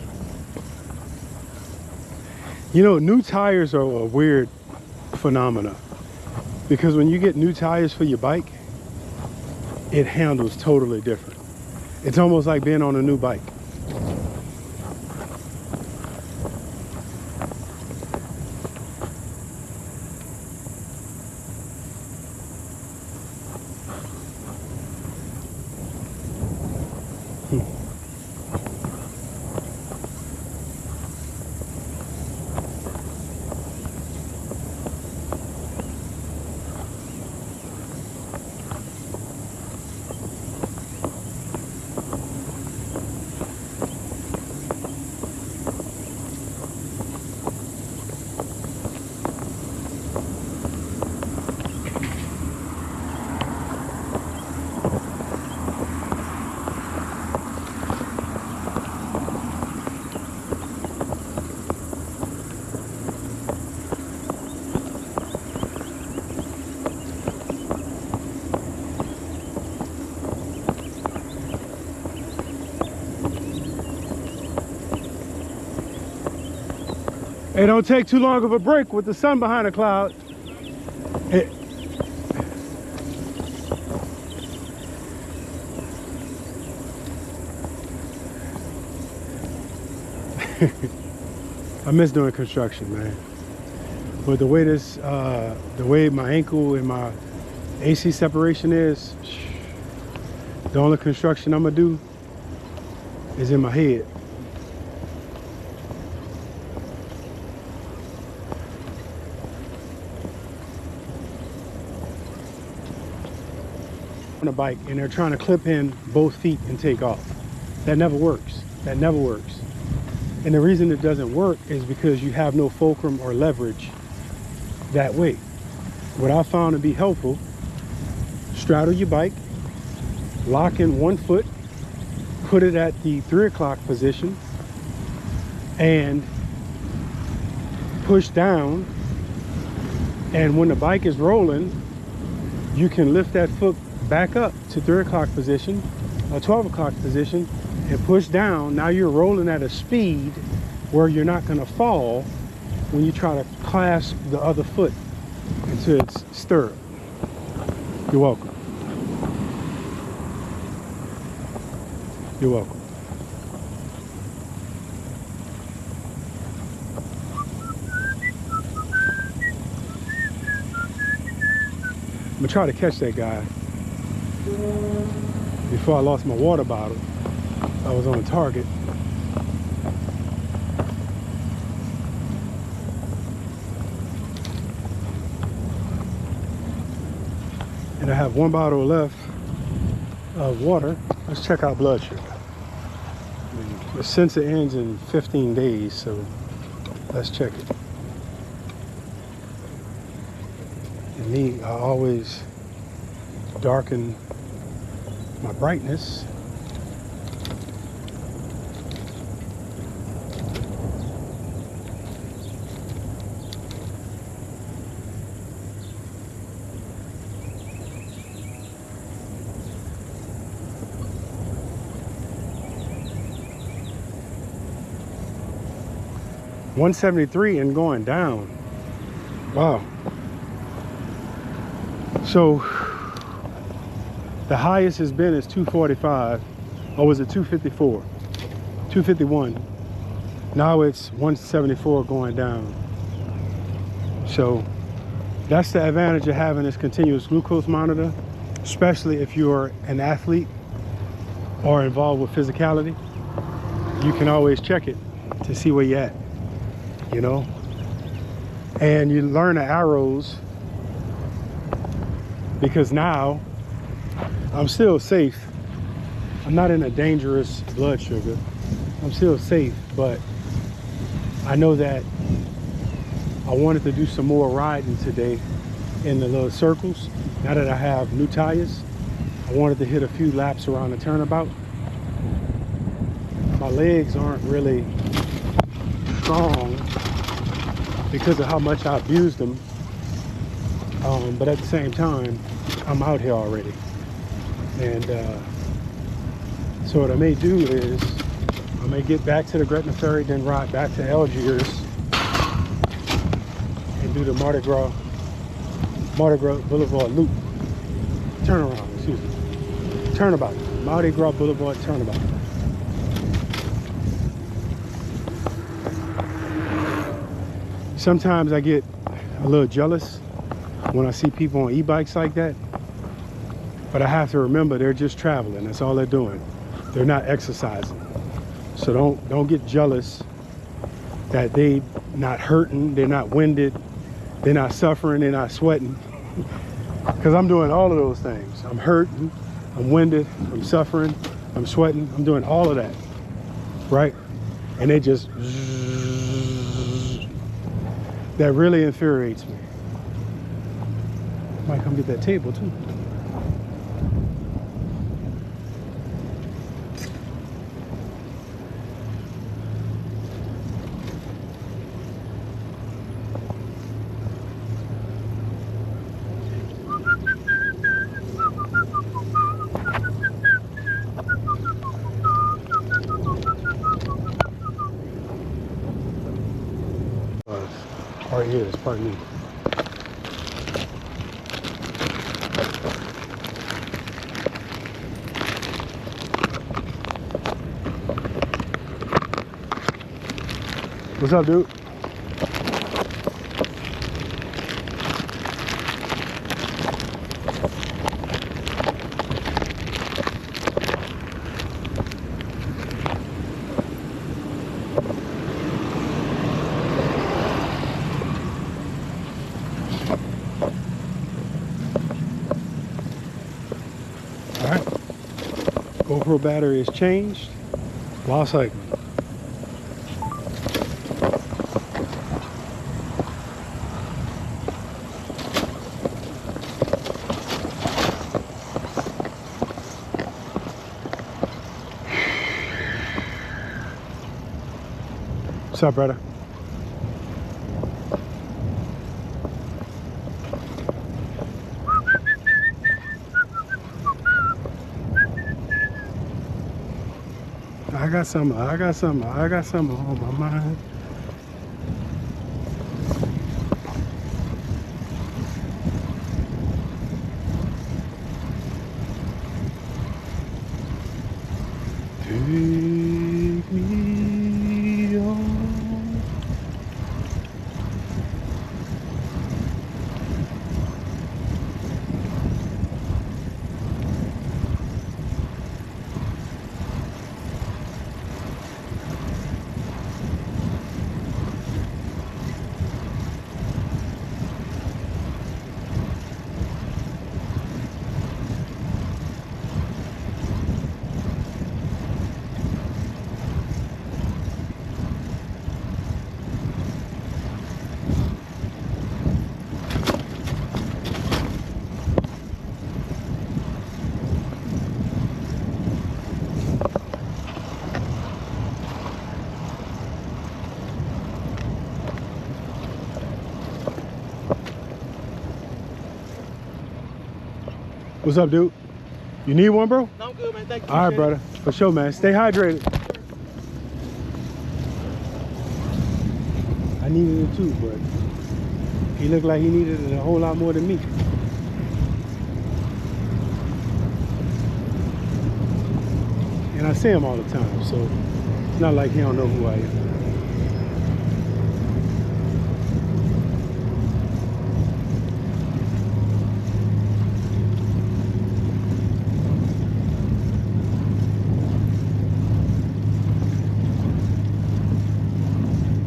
You know, new tires are a weird phenomena because when you get new tires for your bike, it handles totally different. It's almost like being on a new bike. It don't take too long of a break with the sun behind the cloud. I miss doing construction, man. But the way this, the way my ankle and my AC separation is, the only construction I'm gonna do is in my head. On a bike and they're trying to clip in both feet and take off. That never works. That never works. And the reason it doesn't work is because you have no fulcrum or leverage that way. What I found to be helpful, straddle your bike, lock in one foot, put it at the 3 o'clock position, and push down. And when the bike is rolling, you can lift that foot back up to 3 o'clock position or 12 o'clock position and push down. Now you're rolling at a speed where you're not going to fall when you try to clasp the other foot into its stirrup. You're welcome. You're welcome. I'm gonna try to catch that guy before I lost my water bottle. I was on target. I have 1 bottle left of water. Let's check out blood sugar. The sensor ends in 15 days, so let's check it. And me, I always darken my brightness. $173 and going down. Wow. So the highest has been is 245, or was it 254? 251. Now it's 174 going down. So that's the advantage of having this continuous glucose monitor, especially if you're an athlete or involved with physicality. You can always check it to see where you're at, you know? And you learn the arrows, because now I'm still safe. I'm not in a dangerous blood sugar. I'm still safe, but I know that I wanted to do some more riding today in the little circles. Now that I have new tires, I wanted to hit a few laps around the turnabout. My legs aren't really strong because of how much I've used them. But at the same time, I'm out here already. And so what I may do is I may get back to the Gretna Ferry, then ride back to Algiers and do the Mardi Gras Boulevard loop. Turnaround, excuse me. Turnabout. Mardi Gras Boulevard turnabout. Sometimes I get a little jealous when I see people on e-bikes like that, but I have to remember they're just traveling. That's all they're doing. They're not exercising. So don't get jealous that they not hurting, they're not winded, they're not suffering, they're not sweating. Because I'm doing all of those things. I'm hurting, I'm winded, I'm suffering, I'm sweating, I'm doing all of that, right? And they just, that really infuriates me. Might come get that table too. Part here is part me. What's up, dude? All right. GoPro battery is changed while cycling. What's up, brother? I got something on my mind. Take me on. What's up, dude? You need one, bro? No, I'm good, man. Thank you. All right, brother. For sure, man. Stay hydrated. I needed it too, but he looked like he needed it a whole lot more than me. And I see him all the time, so it's not like he don't know who I am.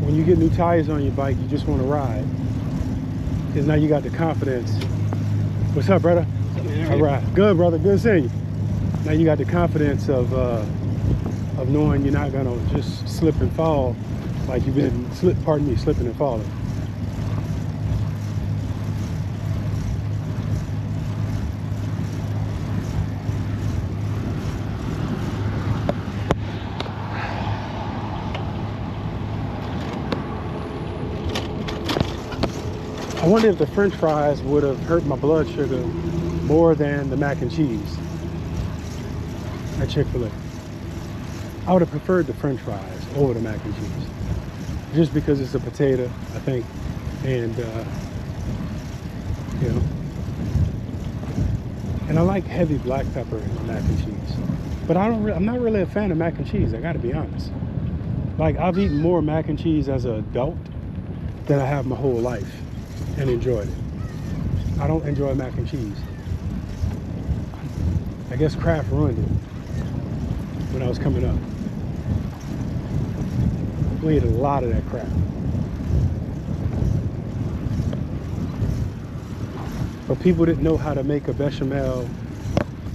When you get new tires on your bike, you just want to ride. Because now you got the confidence. What's up, brother? What's up, man? All right. Good, brother. Good seeing you. Now you got the confidence of knowing you're not going to just slip and fall like you've been, slipping and falling. I wonder if the French fries would have hurt my blood sugar more than the mac and cheese at Chick-fil-A. I would have preferred the French fries over the mac and cheese, just because it's a potato, I think, and you know, and I like heavy black pepper in my mac and cheese. But I'm not really a fan of mac and cheese. I got to be honest. Like, I've eaten more mac and cheese as an adult than I have my whole life, and enjoyed it. I don't enjoy mac and cheese. I guess Kraft ruined it when I was coming up. We ate a lot of that crap. But people didn't know how to make a bechamel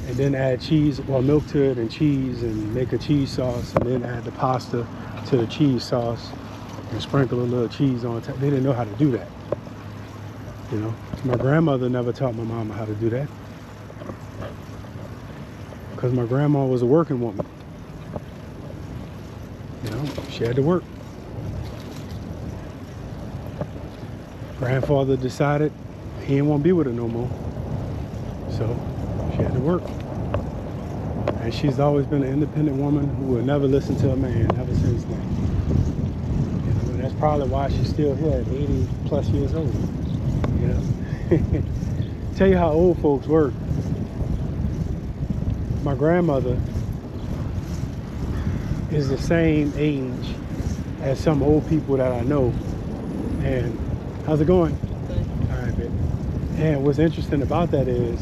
and then add cheese or milk to it and cheese and make a cheese sauce and then add the pasta to the cheese sauce and sprinkle a little cheese on top. They didn't know how to do that. You know, my grandmother never taught my mama how to do that, because my grandma was a working woman. You know, she had to work. Grandfather decided he didn't want to be with her no more, so she had to work. And she's always been an independent woman who will never listen to a man ever since then. You know, and that's probably why she's still here at 80 plus years old. You know, tell you how old folks work. My grandmother is the same age as some old people that I know. And how's it going? Okay. All right, babe. And what's interesting about that is,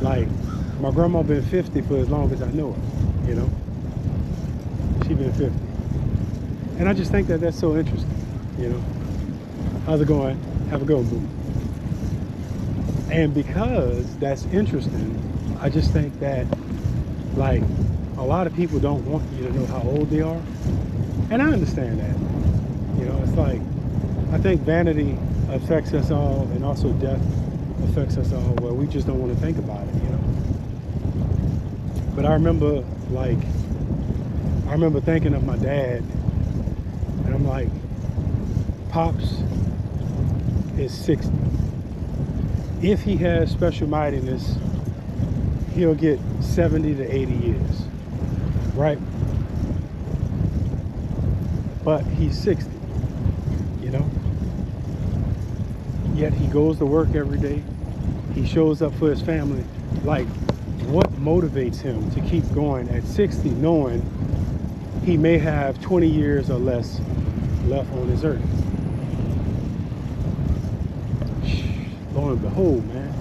like, my grandma been 50 for as long as I know her. You know, she been 50, and I just think that that's so interesting. You know, how's it going? Have a good one, boo. And because that's interesting, I just think that, like, a lot of people don't want you to know how old they are. And I understand that. You know, it's like, I think vanity affects us all, and also death affects us all, where we just don't want to think about it, you know. But I remember thinking of my dad, and I'm like, Pops is 60. If he has special mightiness, he'll get 70 to 80 years, right? But he's 60, you know? Yet he goes to work every day. He shows up for his family. Like, what motivates him to keep going at 60, knowing he may have 20 years or less left on this earth? Lo and behold, man.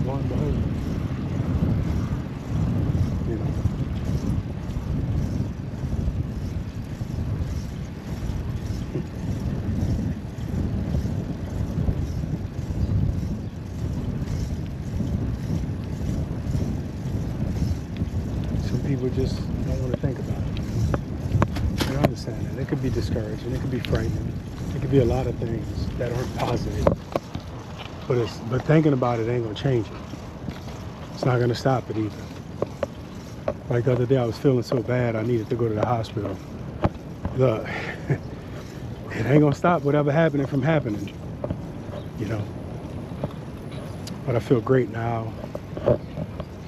Lo and behold. You know. Some people just don't want to think about it. I understand that. It could be discouraging. It could be frightening. It could be a lot of things that aren't positive. But thinking about it ain't gonna change it. It's not gonna stop it either. Like the other day, I was feeling so bad, I needed to go to the hospital. Look, it ain't gonna stop whatever happening from happening, you know. But I feel great now.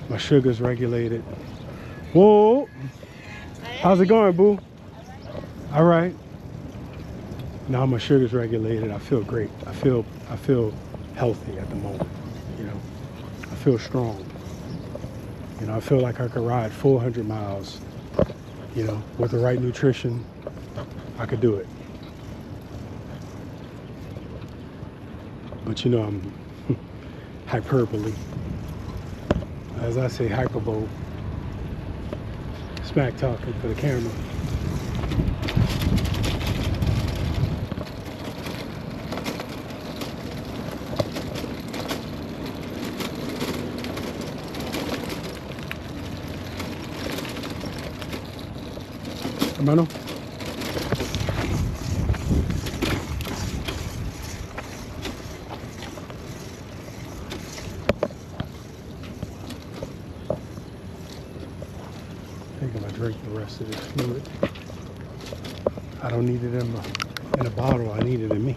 My sugar's regulated. Whoa! How's it going, boo? All right. Now my sugar's regulated. I feel great. I feel healthy at the moment. You know, I feel strong. You know, I feel like I could ride 400 miles. You know, with the right nutrition, I could do it. But you know, I'm hyperbole. As I say, hyperbole. Smack talking for the camera. Hermano. I think I'm gonna drink the rest of this fluid. I don't need it in a bottle, I need it in me.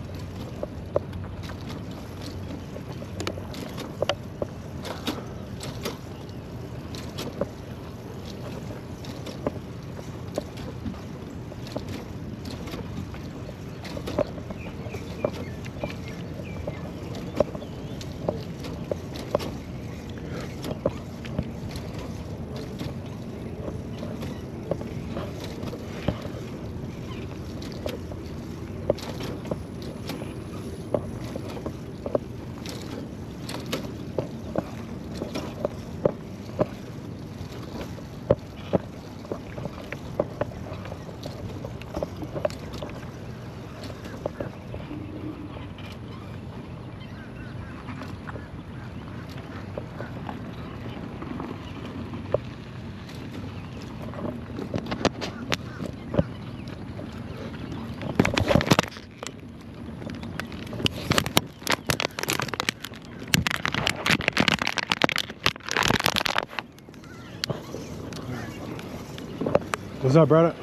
What's up, brother?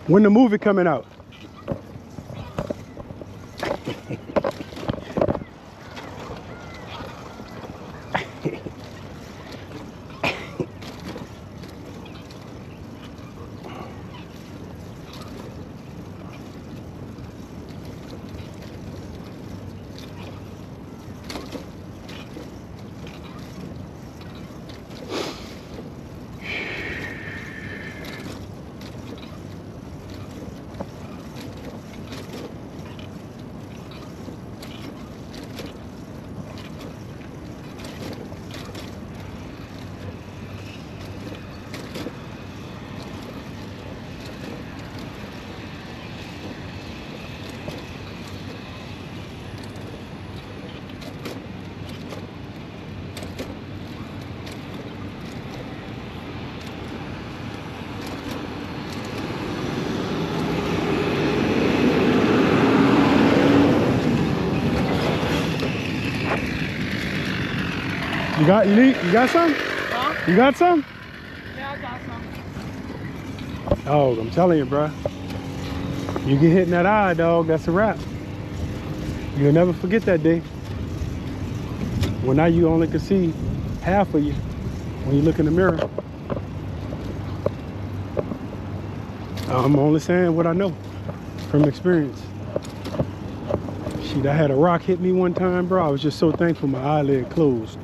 When the movie coming out? You got some? Huh? You got some? Yeah, I got some. Oh, I'm telling you, bro. You get hit in that eye, dog, that's a wrap. You'll never forget that day. Well, now you only can see half of you when you look in the mirror. I'm only saying what I know from experience. Shit, I had a rock hit me one time, bro. I was just so thankful my eyelid closed.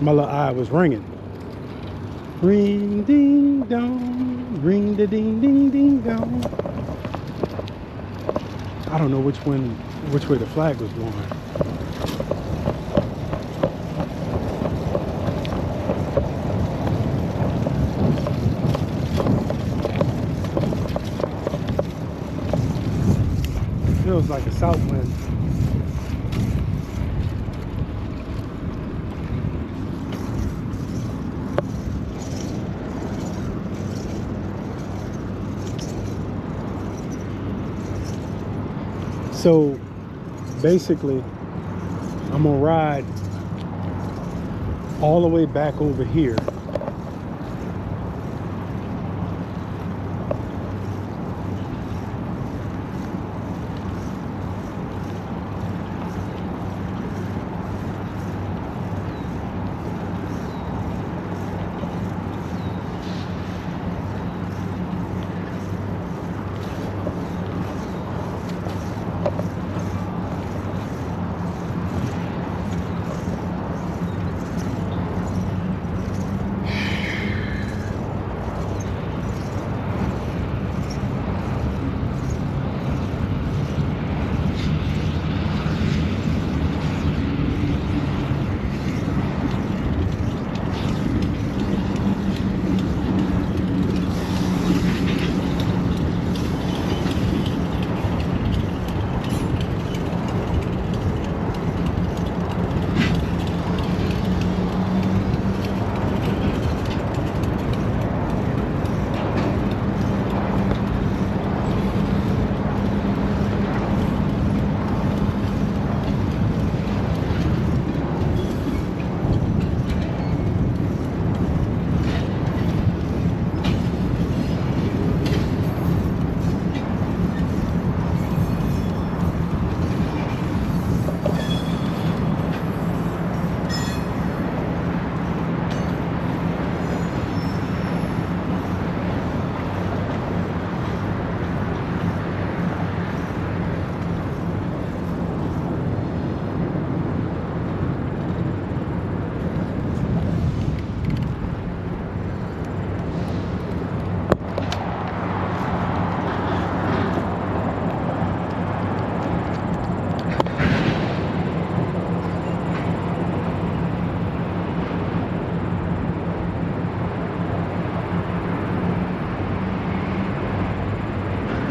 My little eye was ringing. Ring ding dong, ring the ding ding ding dong. I don't know which way the flag was blowing. Feels like a south wind. So basically, I'm gonna ride all the way back over here.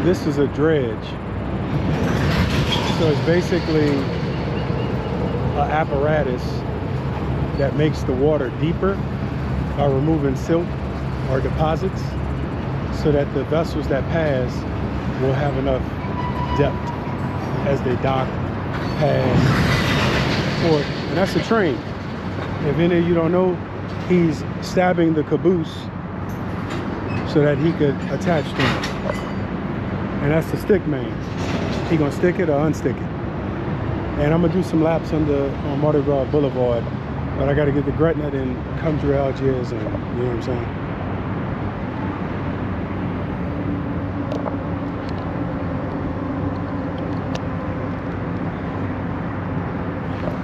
This is a dredge. So it's basically an apparatus that makes the water deeper by removing silt or deposits so that the vessels that pass will have enough depth as they dock, pass, port. And that's a train. If any of you don't know, he's stabbing the caboose so that he could attach to it. And that's the stick man. He gonna stick it or unstick it. And I'm gonna do some laps on Mardi Gras Boulevard, but I gotta get the Gretna and come through Algiers, and you know what I'm saying?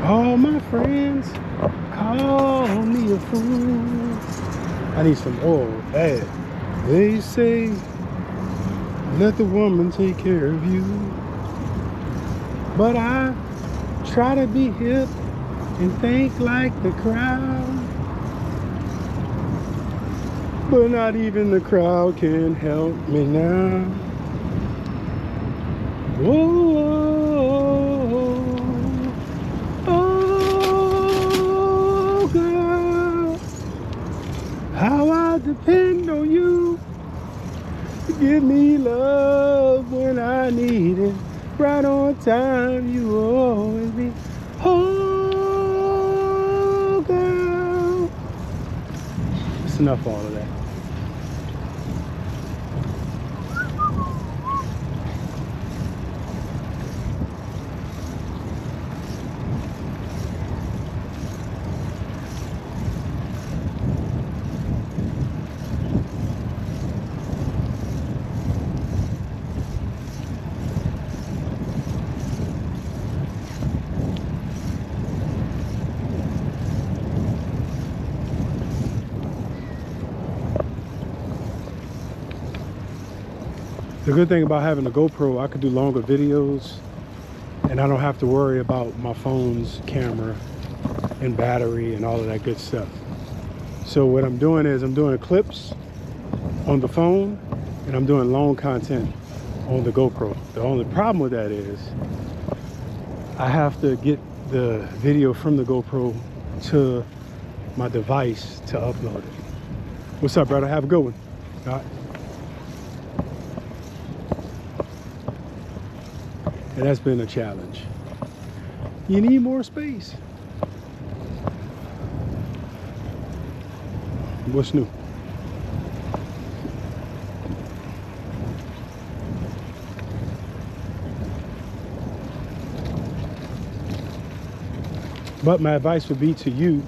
All my friends call me a fool. I need some oil bad. They say, let the woman take care of you. But I try to be hip and think like the crowd. But not even the crowd can help me now. Whoa, oh, girl, how I depend on you. Give me love when I need it. Right on time, you will always be. Oh, girl. It's enough of all of that. The good thing about having a GoPro, I could do longer videos and I don't have to worry about my phone's camera and battery and all of that good stuff. So what I'm doing is I'm doing clips on the phone and I'm doing long content on the GoPro. The only problem with that is I have to get the video from the GoPro to my device to upload it. What's up, brother? Have a good one. All right. And that's been a challenge. You need more space. What's new? But my advice would be to you,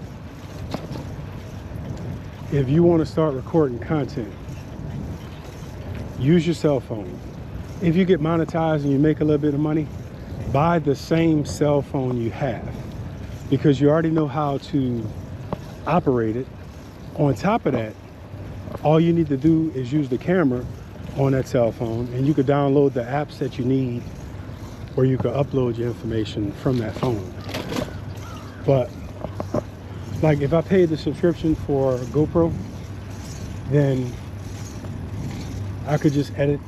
if you want to start recording content, use your cell phone. If you get monetized and you make a little bit of money, buy the same cell phone you have, because you already know how to operate it. On top of that, all you need to do is use the camera on that cell phone, and you could download the apps that you need, or you could upload your information from that phone. But like if I paid the subscription for GoPro, then I could just edit.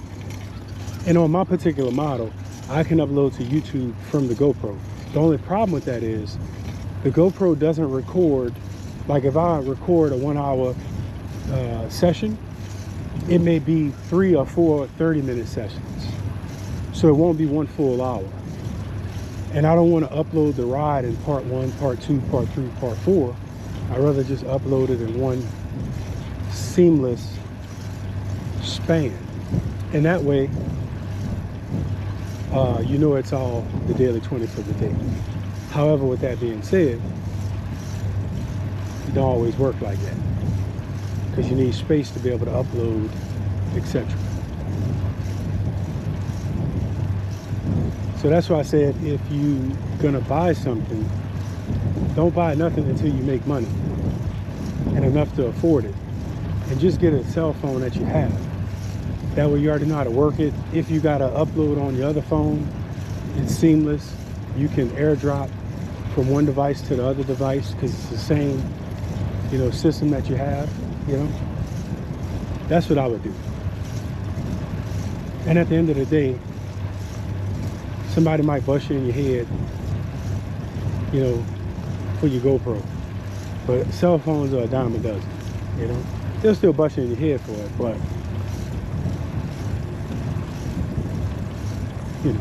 And on my particular model, I can upload to YouTube from the GoPro. The only problem with that is the GoPro doesn't record. Like if I record a 1 hour session, it may be 3 or 4 30-minute sessions. So it won't be 1 full hour. And I don't want to upload the ride in part 1, part 2, part 3, part 4. I'd rather just upload it in one seamless span. And that way, you know it's all the daily 20 for the day. However, with that being said, it don't always work like that, because you need space to be able to upload, etc. So that's why I said, if you're gonna buy something, don't buy nothing until you make money and enough to afford it. And just get a cell phone that you have. That way you already know how to work it. If you gotta upload on your other phone, it's seamless. You can AirDrop from one device to the other device, because it's the same, you know, system that you have, you know. That's what I would do. And at the end of the day, somebody might bust you in your head, you know, for your GoPro. But cell phones are a dime a dozen, you know. They'll still bust you in your head for it, but, you know,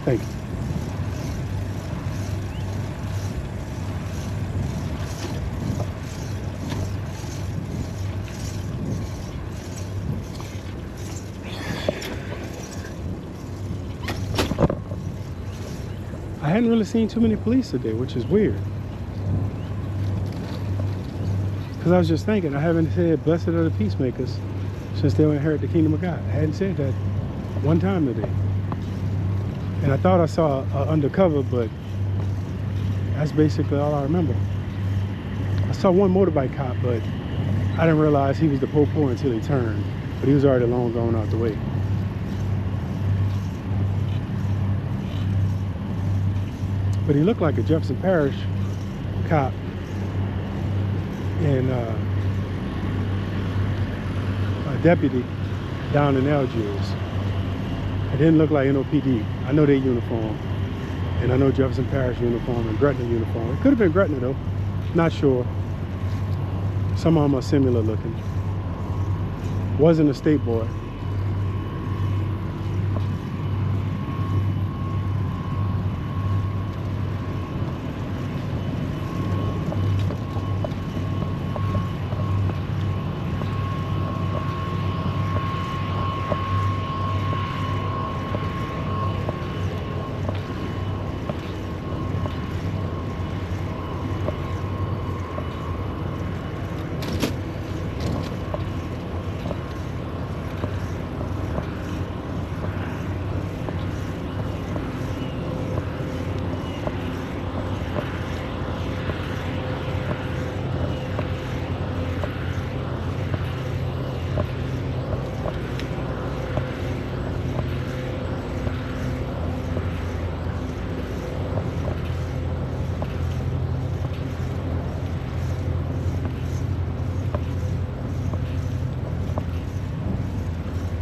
thank you. I hadn't really seen too many police today, which is weird. Because I was just thinking, I haven't said blessed are the peacemakers since they'll inherit the kingdom of God. I hadn't said that one time today. And I thought I saw an undercover, but that's basically all I remember. I saw one motorbike cop, but I didn't realize he was the po-po until he turned. But he was already long gone out the way. But he looked like a Jefferson Parish cop and a deputy down in Algiers. It didn't look like NOPD. I know their uniform, and I know Jefferson Parish uniform and Gretna uniform. It could have been Gretna though, not sure. Some of them are similar looking. Wasn't a state boy.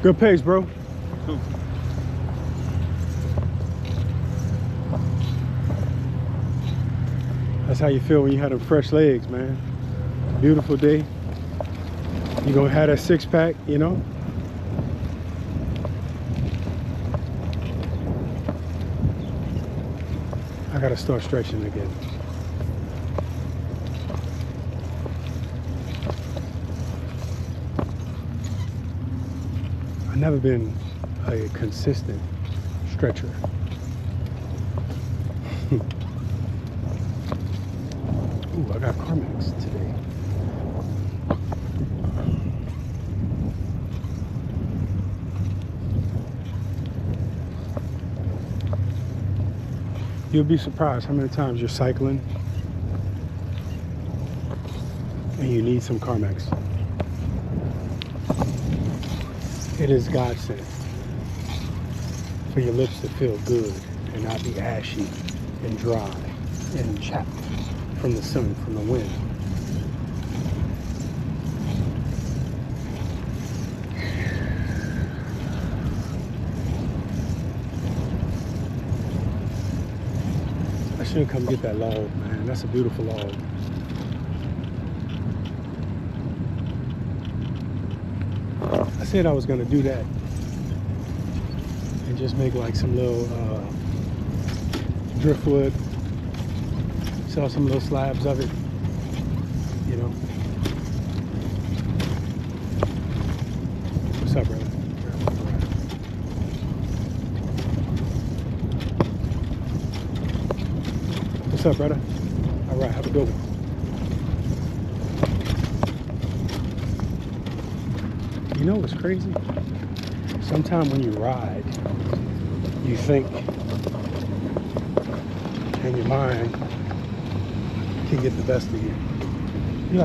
Good pace, bro. Cool. That's how you feel when you have them fresh legs, man. Beautiful day. You gonna have that 6-pack, you know? gotta start stretching again. I've never been a consistent stretcher. Ooh, I got Carmex today. You'll be surprised how many times you're cycling and you need some Carmex. It is godsend for your lips to feel good and not be ashy and dry and chapped from the sun, from the wind. I should come get that log, man. That's a beautiful log. I said I was gonna do that and just make like some little driftwood, sell some little slabs of it, you know. What's up, brother? What's up, brother? All right, have a good one. You know what's crazy? Sometimes when you ride, you think, and your mind can get the best of you. You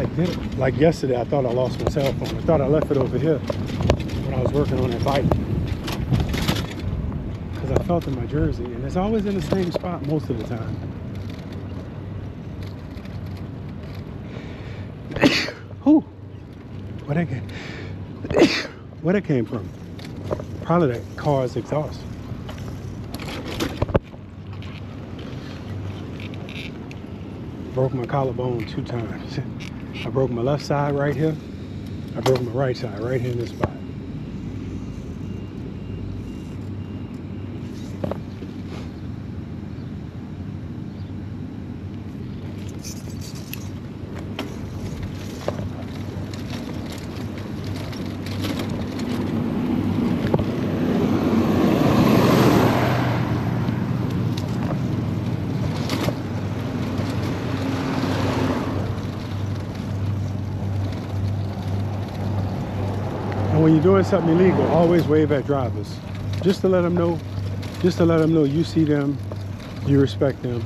like yesterday, I thought I lost my cell phone. I thought I left it over here when I was working on that bike. Because I felt in my jersey, and it's always in the same spot most of the time. Whew. Where that came from? Probably that car's exhaust. Broke my collarbone 2 times. I broke my left side right here. I broke my right side right here in this spot. When you're doing something illegal, always wave at drivers, just to let them know, you see them, you respect them,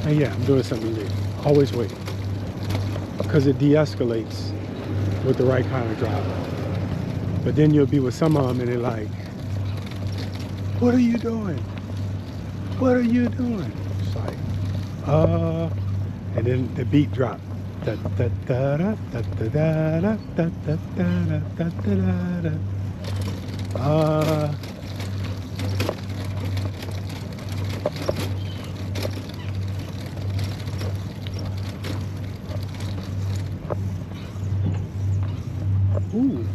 and yeah, I'm doing something illegal. Always wave, because it de-escalates with the right kind of driver. But then you'll be with some of them and they're like, what are you doing? What are you doing? It's like, and then the beat drops. Da, da, da, da, da, da, da, da, da, da, da, da. Ooh.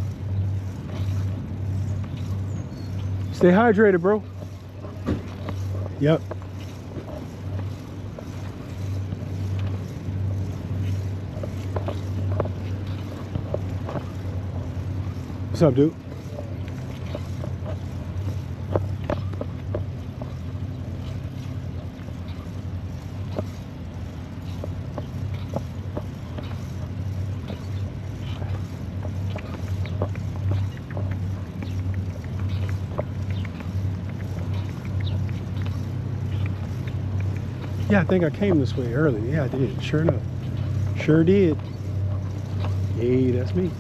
Stay hydrated, bro. Yep. What's up, dude? Yeah, I think I came this way early. Yeah, I did. Sure enough. Sure did. Hey, that's me.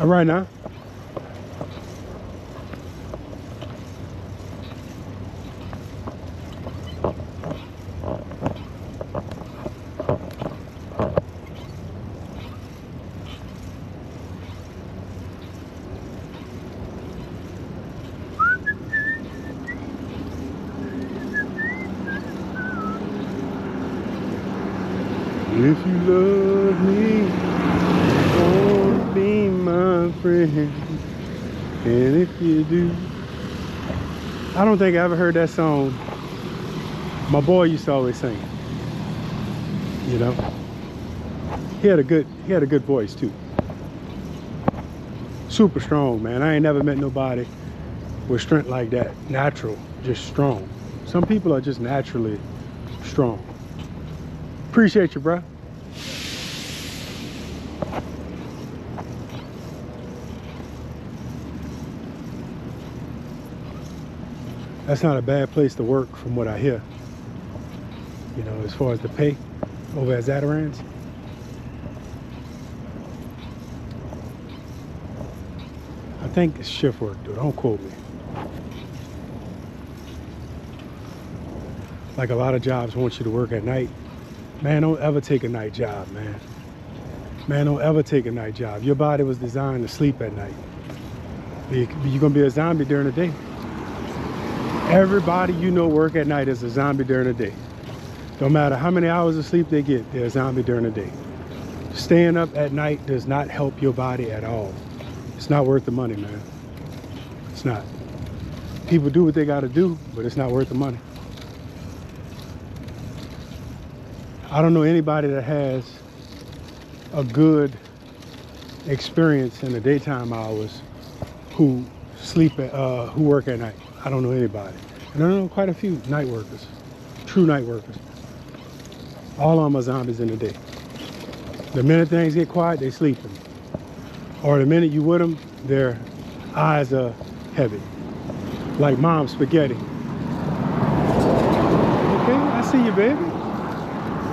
All right now. If you love me, oh, be my friend? And if you do, I don't think I ever heard that song. My boy used to always sing it. You know, he had a good voice too. Super strong, man. I ain't never met nobody with strength like that. Natural, just strong. Some people are just naturally strong. Appreciate you, bro. That's not a bad place to work from what I hear. You know, as far as the pay over at Zatarain's. I think it's shift work, though. Don't quote me. Like a lot of jobs want you to work at night. Man, don't ever take a night job, man. Man, don't ever take a night job. Your body was designed to sleep at night. You're gonna be a zombie during the day. Everybody you know work at night is a zombie during the day. No matter how many hours of sleep they get, they're a zombie during the day. Staying up at night does not help your body at all. It's not worth the money, man. It's not. People do what they gotta do, but it's not worth the money. I don't know anybody that has a good experience in the daytime hours who who work at night. I don't know anybody. And I know quite a few night workers, true night workers. All of them are zombies in the day. The minute things get quiet, they sleeping. Or the minute you with them, their eyes are heavy. Like mom's spaghetti. Okay, I see you, baby.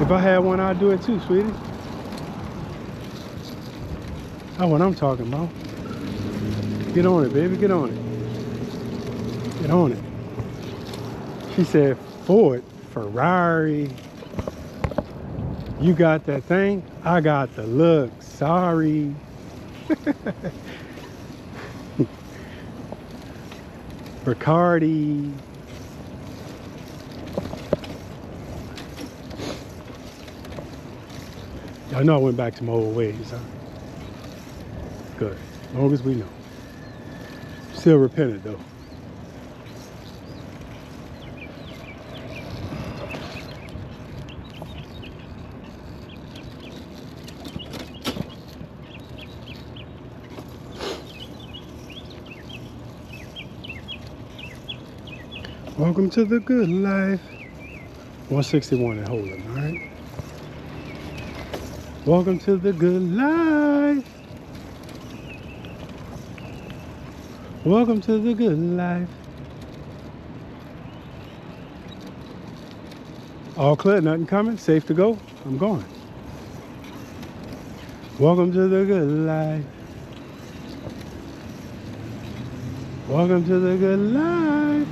If I had one, I'd do it too, sweetie. That's what I'm talking about. Get on it, baby, get on it. Get on it. She said, Ford, Ferrari. You got that thing? I got the look, sorry. Bacardi. I know I went back to my old ways, huh? Good, as long as we know. Still repentant though. Welcome to the good life. 161 and Holden, all right? Welcome to the good life. Welcome to the good life. All clear, nothing coming, safe to go. I'm going. Welcome to the good life. Welcome to the good life.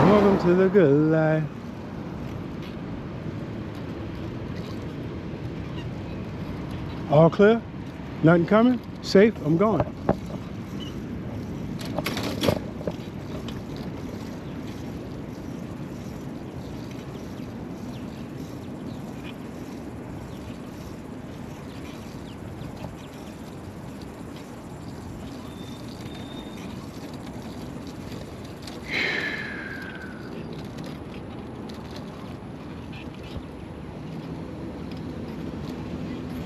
Welcome to the good life. All clear? Nothing coming? Safe? I'm going.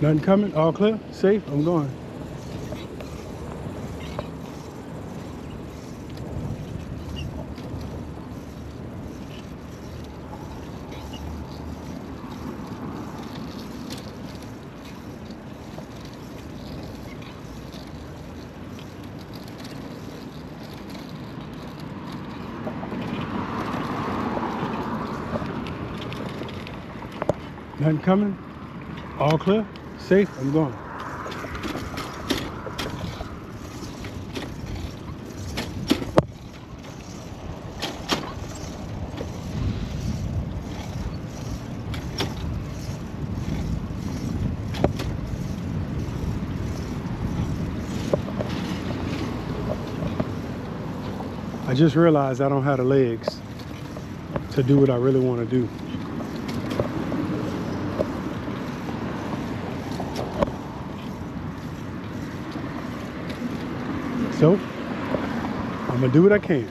Nothing coming? All clear? Safe? I'm going. Nothing coming? All clear? Safe? I'm going. I just realized I don't have the legs to do what I really want to do. So I'm gonna do what I can.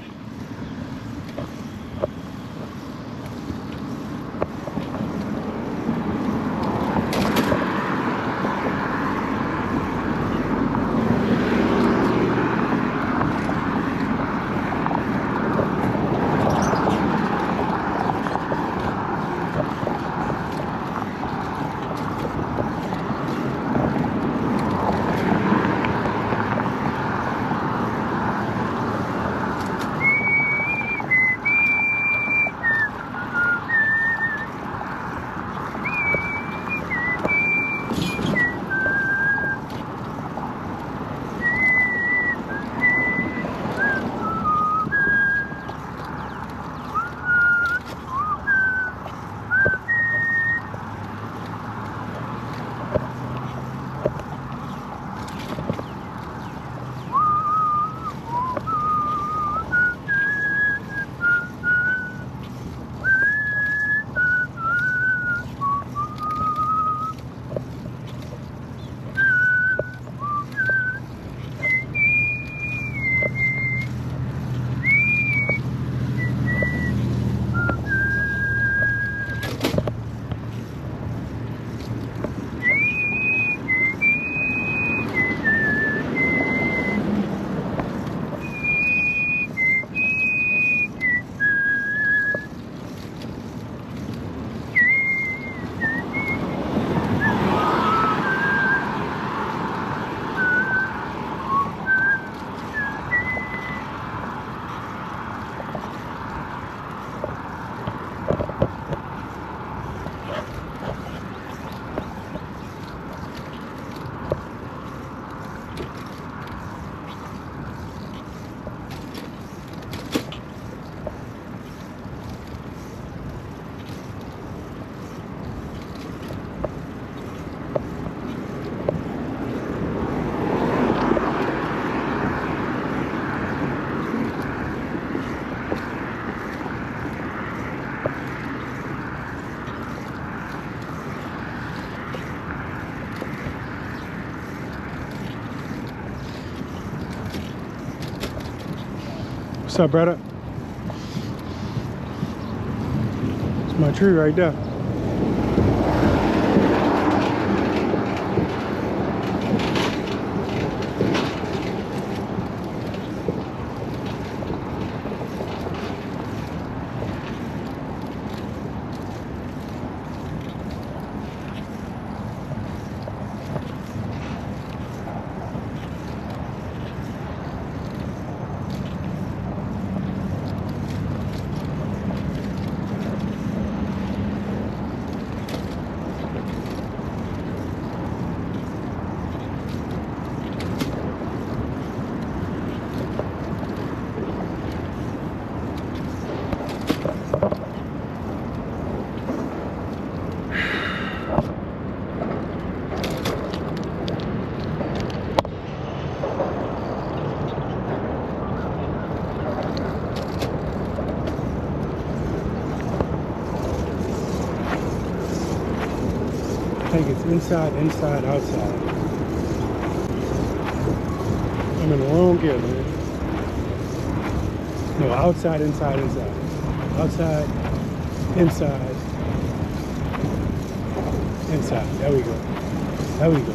What's up, brother? It's my tree right there. I think it's inside, inside, outside. I'm in the wrong gear, man. No, outside, inside, inside. Outside, inside, inside. There we go. There we go.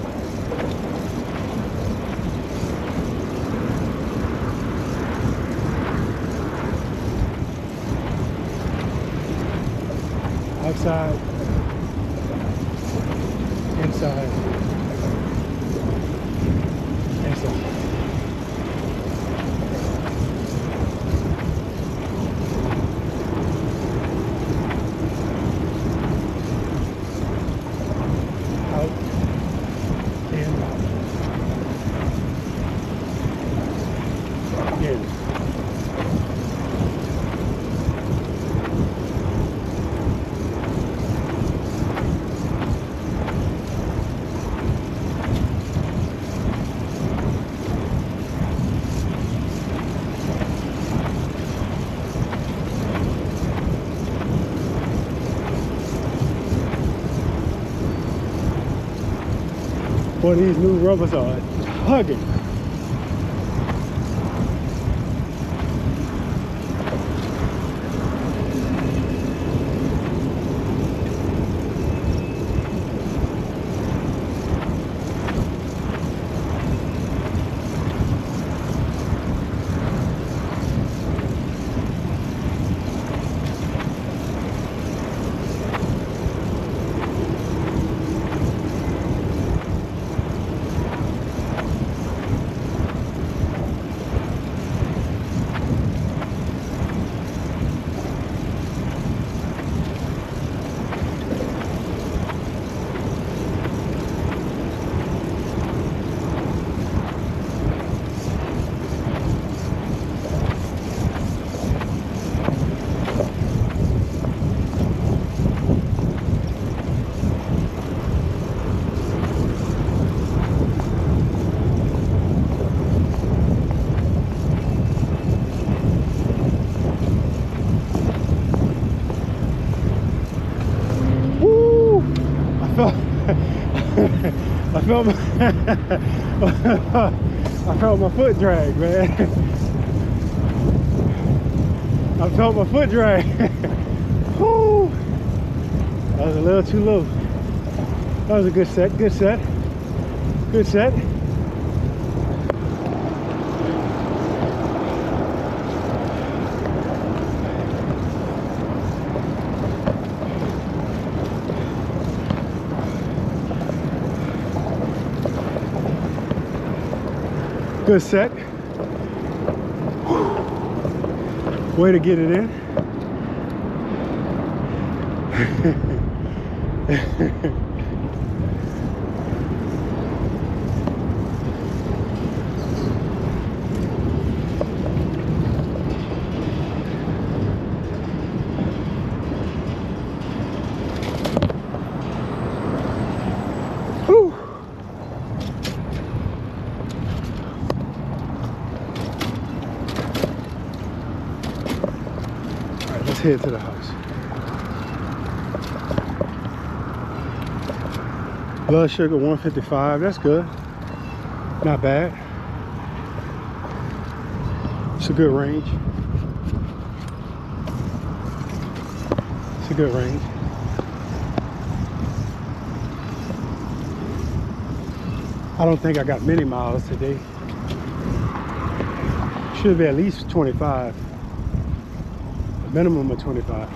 Outside, inside, inside. Out and out. In. Boy, these new rubbers are hugging. felt I felt my I felt my foot drag, man. I felt my foot drag. Whew. That was a little too low. That was a good set, good set. Good set. Good set. Way to get it in. Whew. Let's head to the house. Blood sugar 155, that's good. Not bad. It's a good range. It's a good range. I don't think I got many miles today. Should be at least 25. A minimum of 25.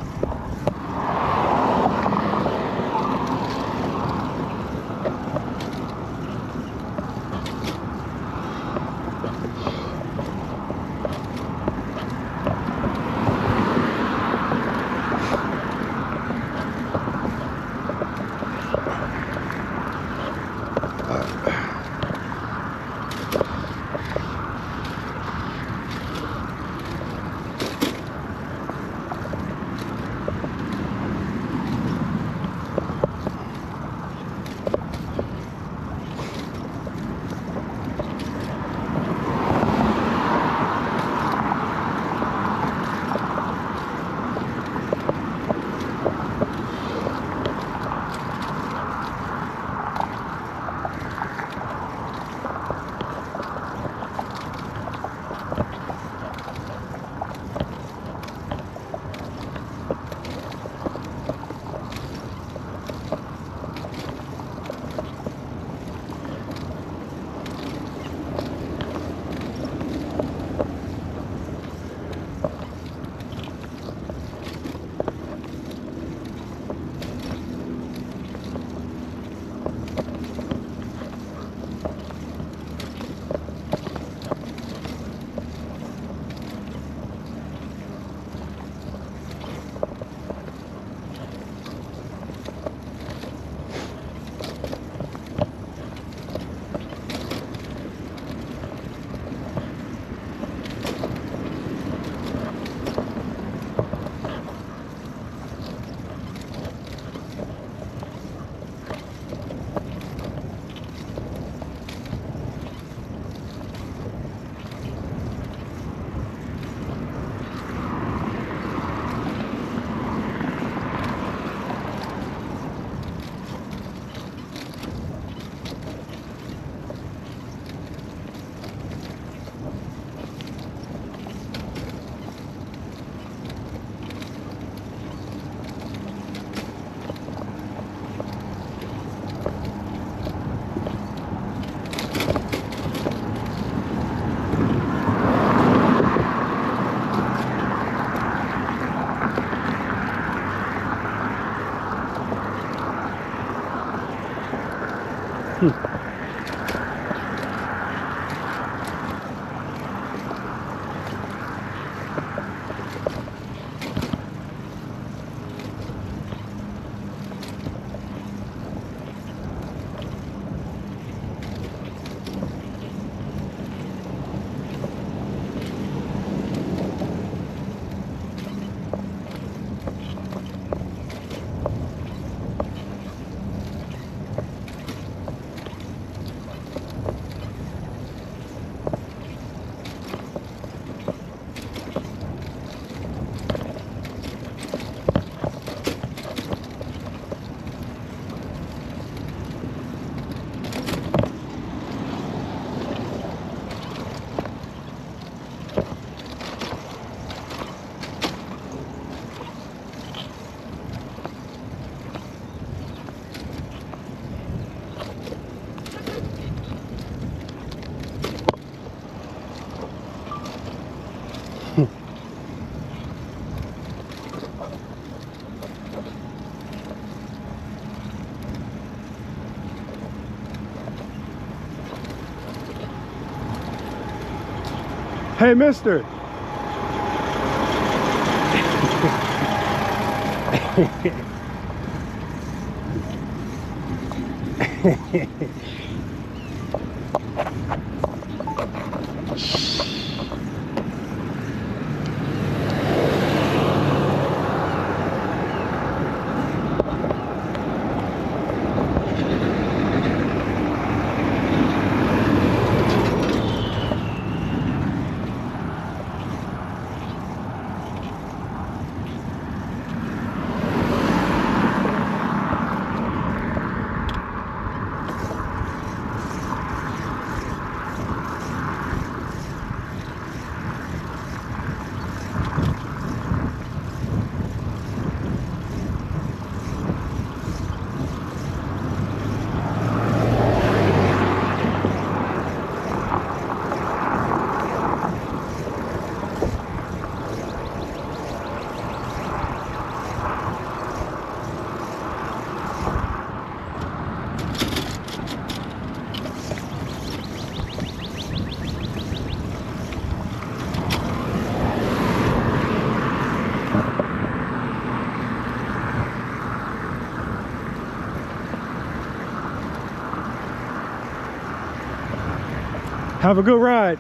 Hey, mister. Have a good ride.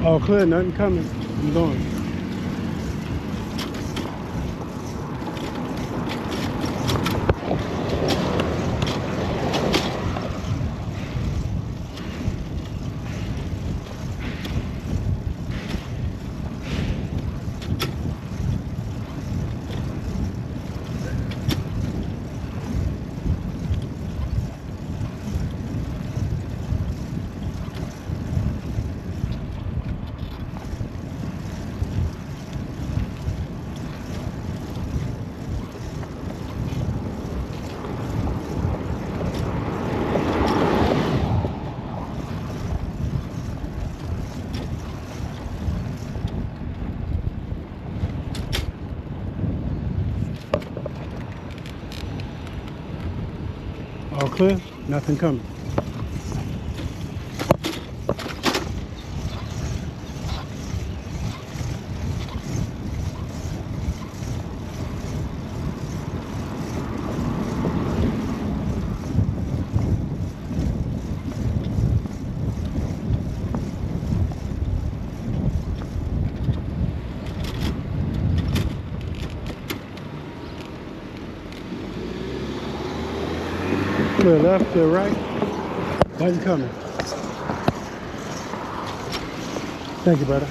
All clear, nothing coming. I'm going. All clear, nothing coming. Clear left, clear right. Nothing coming. Thank you, brother.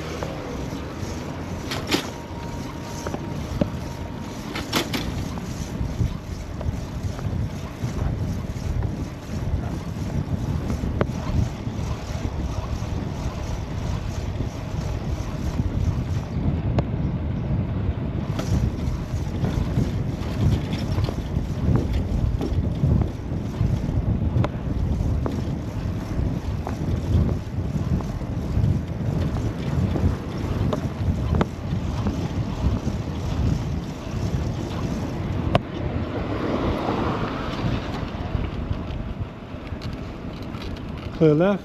Clear left.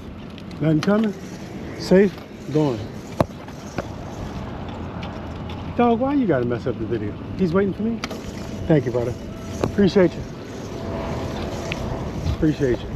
Nothing coming. Safe. Going. Dog, why you gotta mess up the video? He's waiting for me? Thank you, brother. Appreciate you. Appreciate you.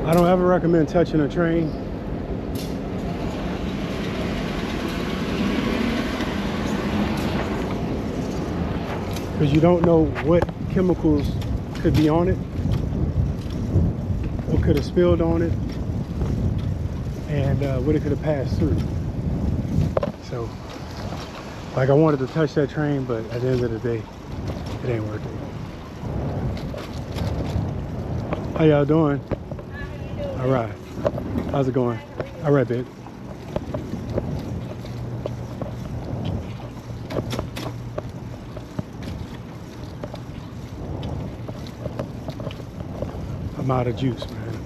I don't ever recommend touching a train. Because you don't know what chemicals could be on it, what could have spilled on it, and what it could have passed through. So, like, I wanted to touch that train, but at the end of the day, it ain't worth it. How y'all doing? All right. How's it going? All right, babe. I'm out of juice, man.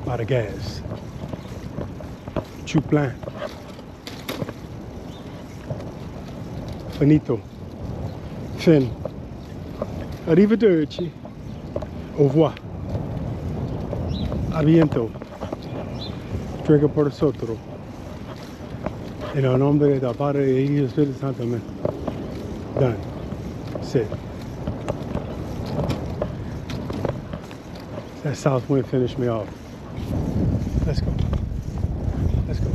I'm out of gas. Too plein. Finito. Fin. Arrivederci. Au revoir. Aviento. Drink por nosotros. En el nombre del Padre y del Espíritu Santo. Amen. Done. Sit. That south wind finished me off. Let's go. Let's go.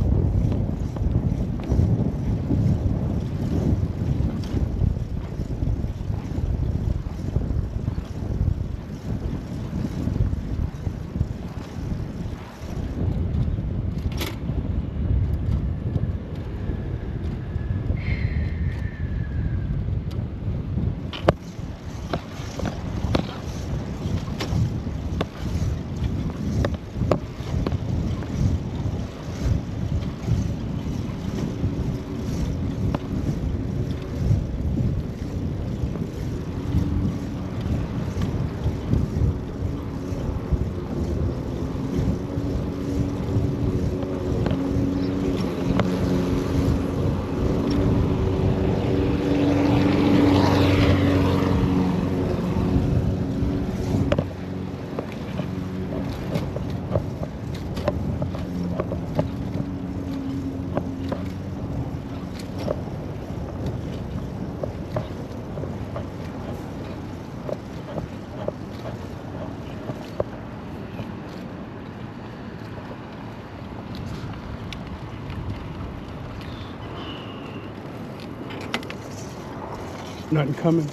Nothing coming.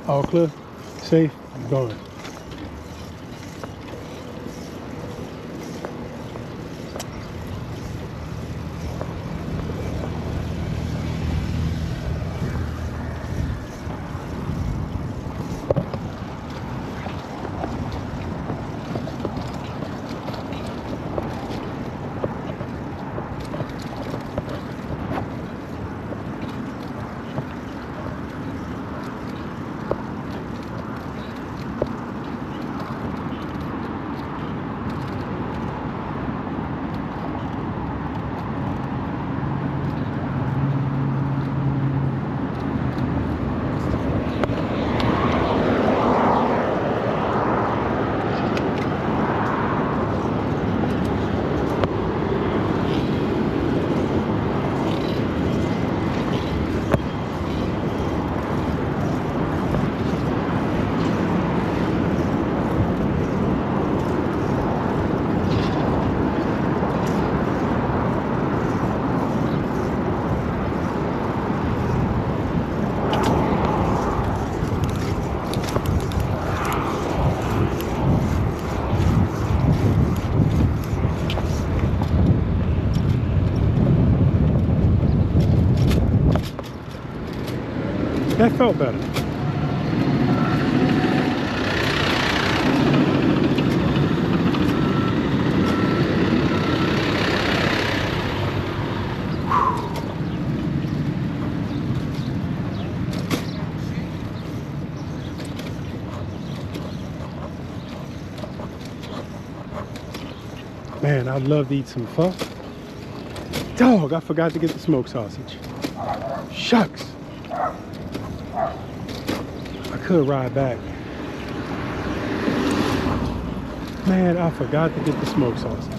All clear. Safe. Going. That felt better. Man, I'd love to eat some pho. Dog, I forgot to get the smoked sausage. Shucks. I could ride back. Man, I forgot to get the smoked sausage.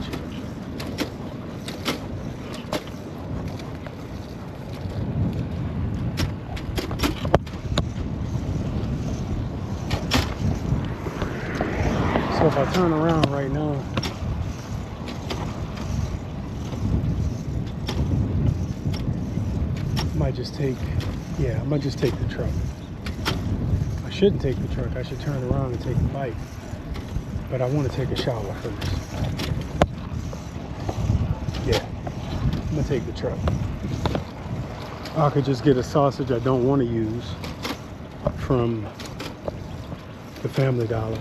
So if I turn around right now, I might just take the truck. I shouldn't take the truck. I should turn around and take the bike. But I want to take a shower first. Yeah, I'm gonna take the truck. I could just get a sausage I don't want to use from the Family Dollar.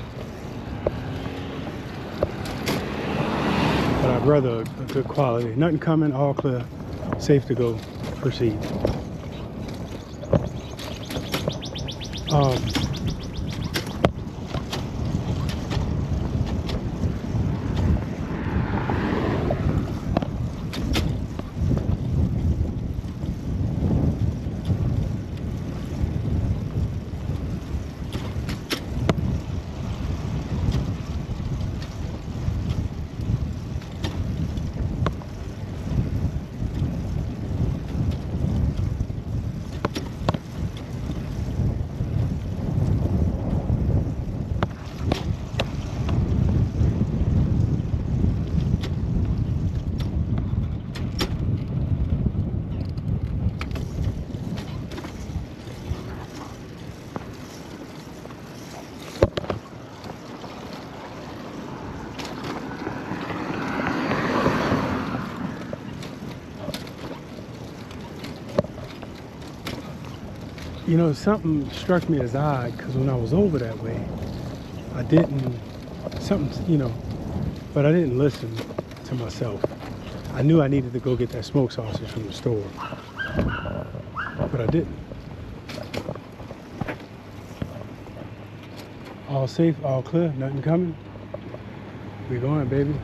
But I'd rather a good quality. Nothing coming, all clear, safe to go. Proceed. You know, something struck me as odd because when I was over that way, I didn't, but I didn't listen to myself. I knew I needed to go get that smoked sausage from the store, but I didn't. All safe, all clear, nothing coming. We going, baby.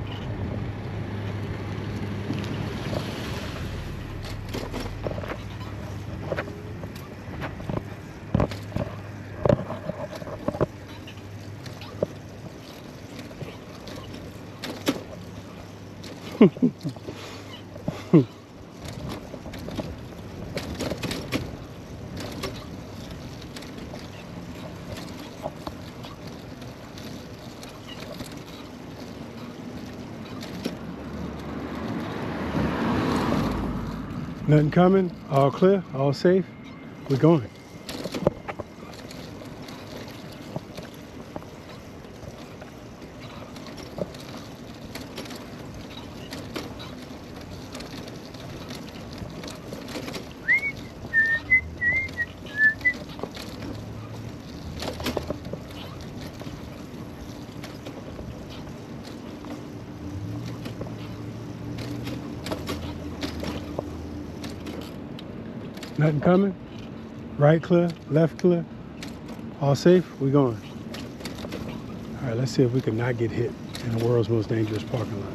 Nothing coming, all clear, all safe. We're going. Nothing coming. Right clear, left clear. All safe, we going. All right, let's see if we can not get hit in the world's most dangerous parking lot.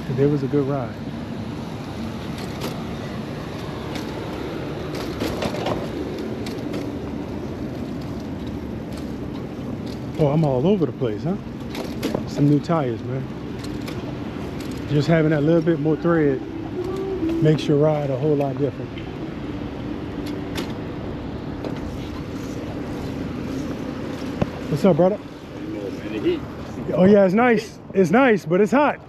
Today was a good ride. Oh, I'm all over the place, huh? Some new tires, man. Just having that little bit more thread makes your ride a whole lot different. What's up, brother? Oh yeah, it's nice. It's nice, but it's hot.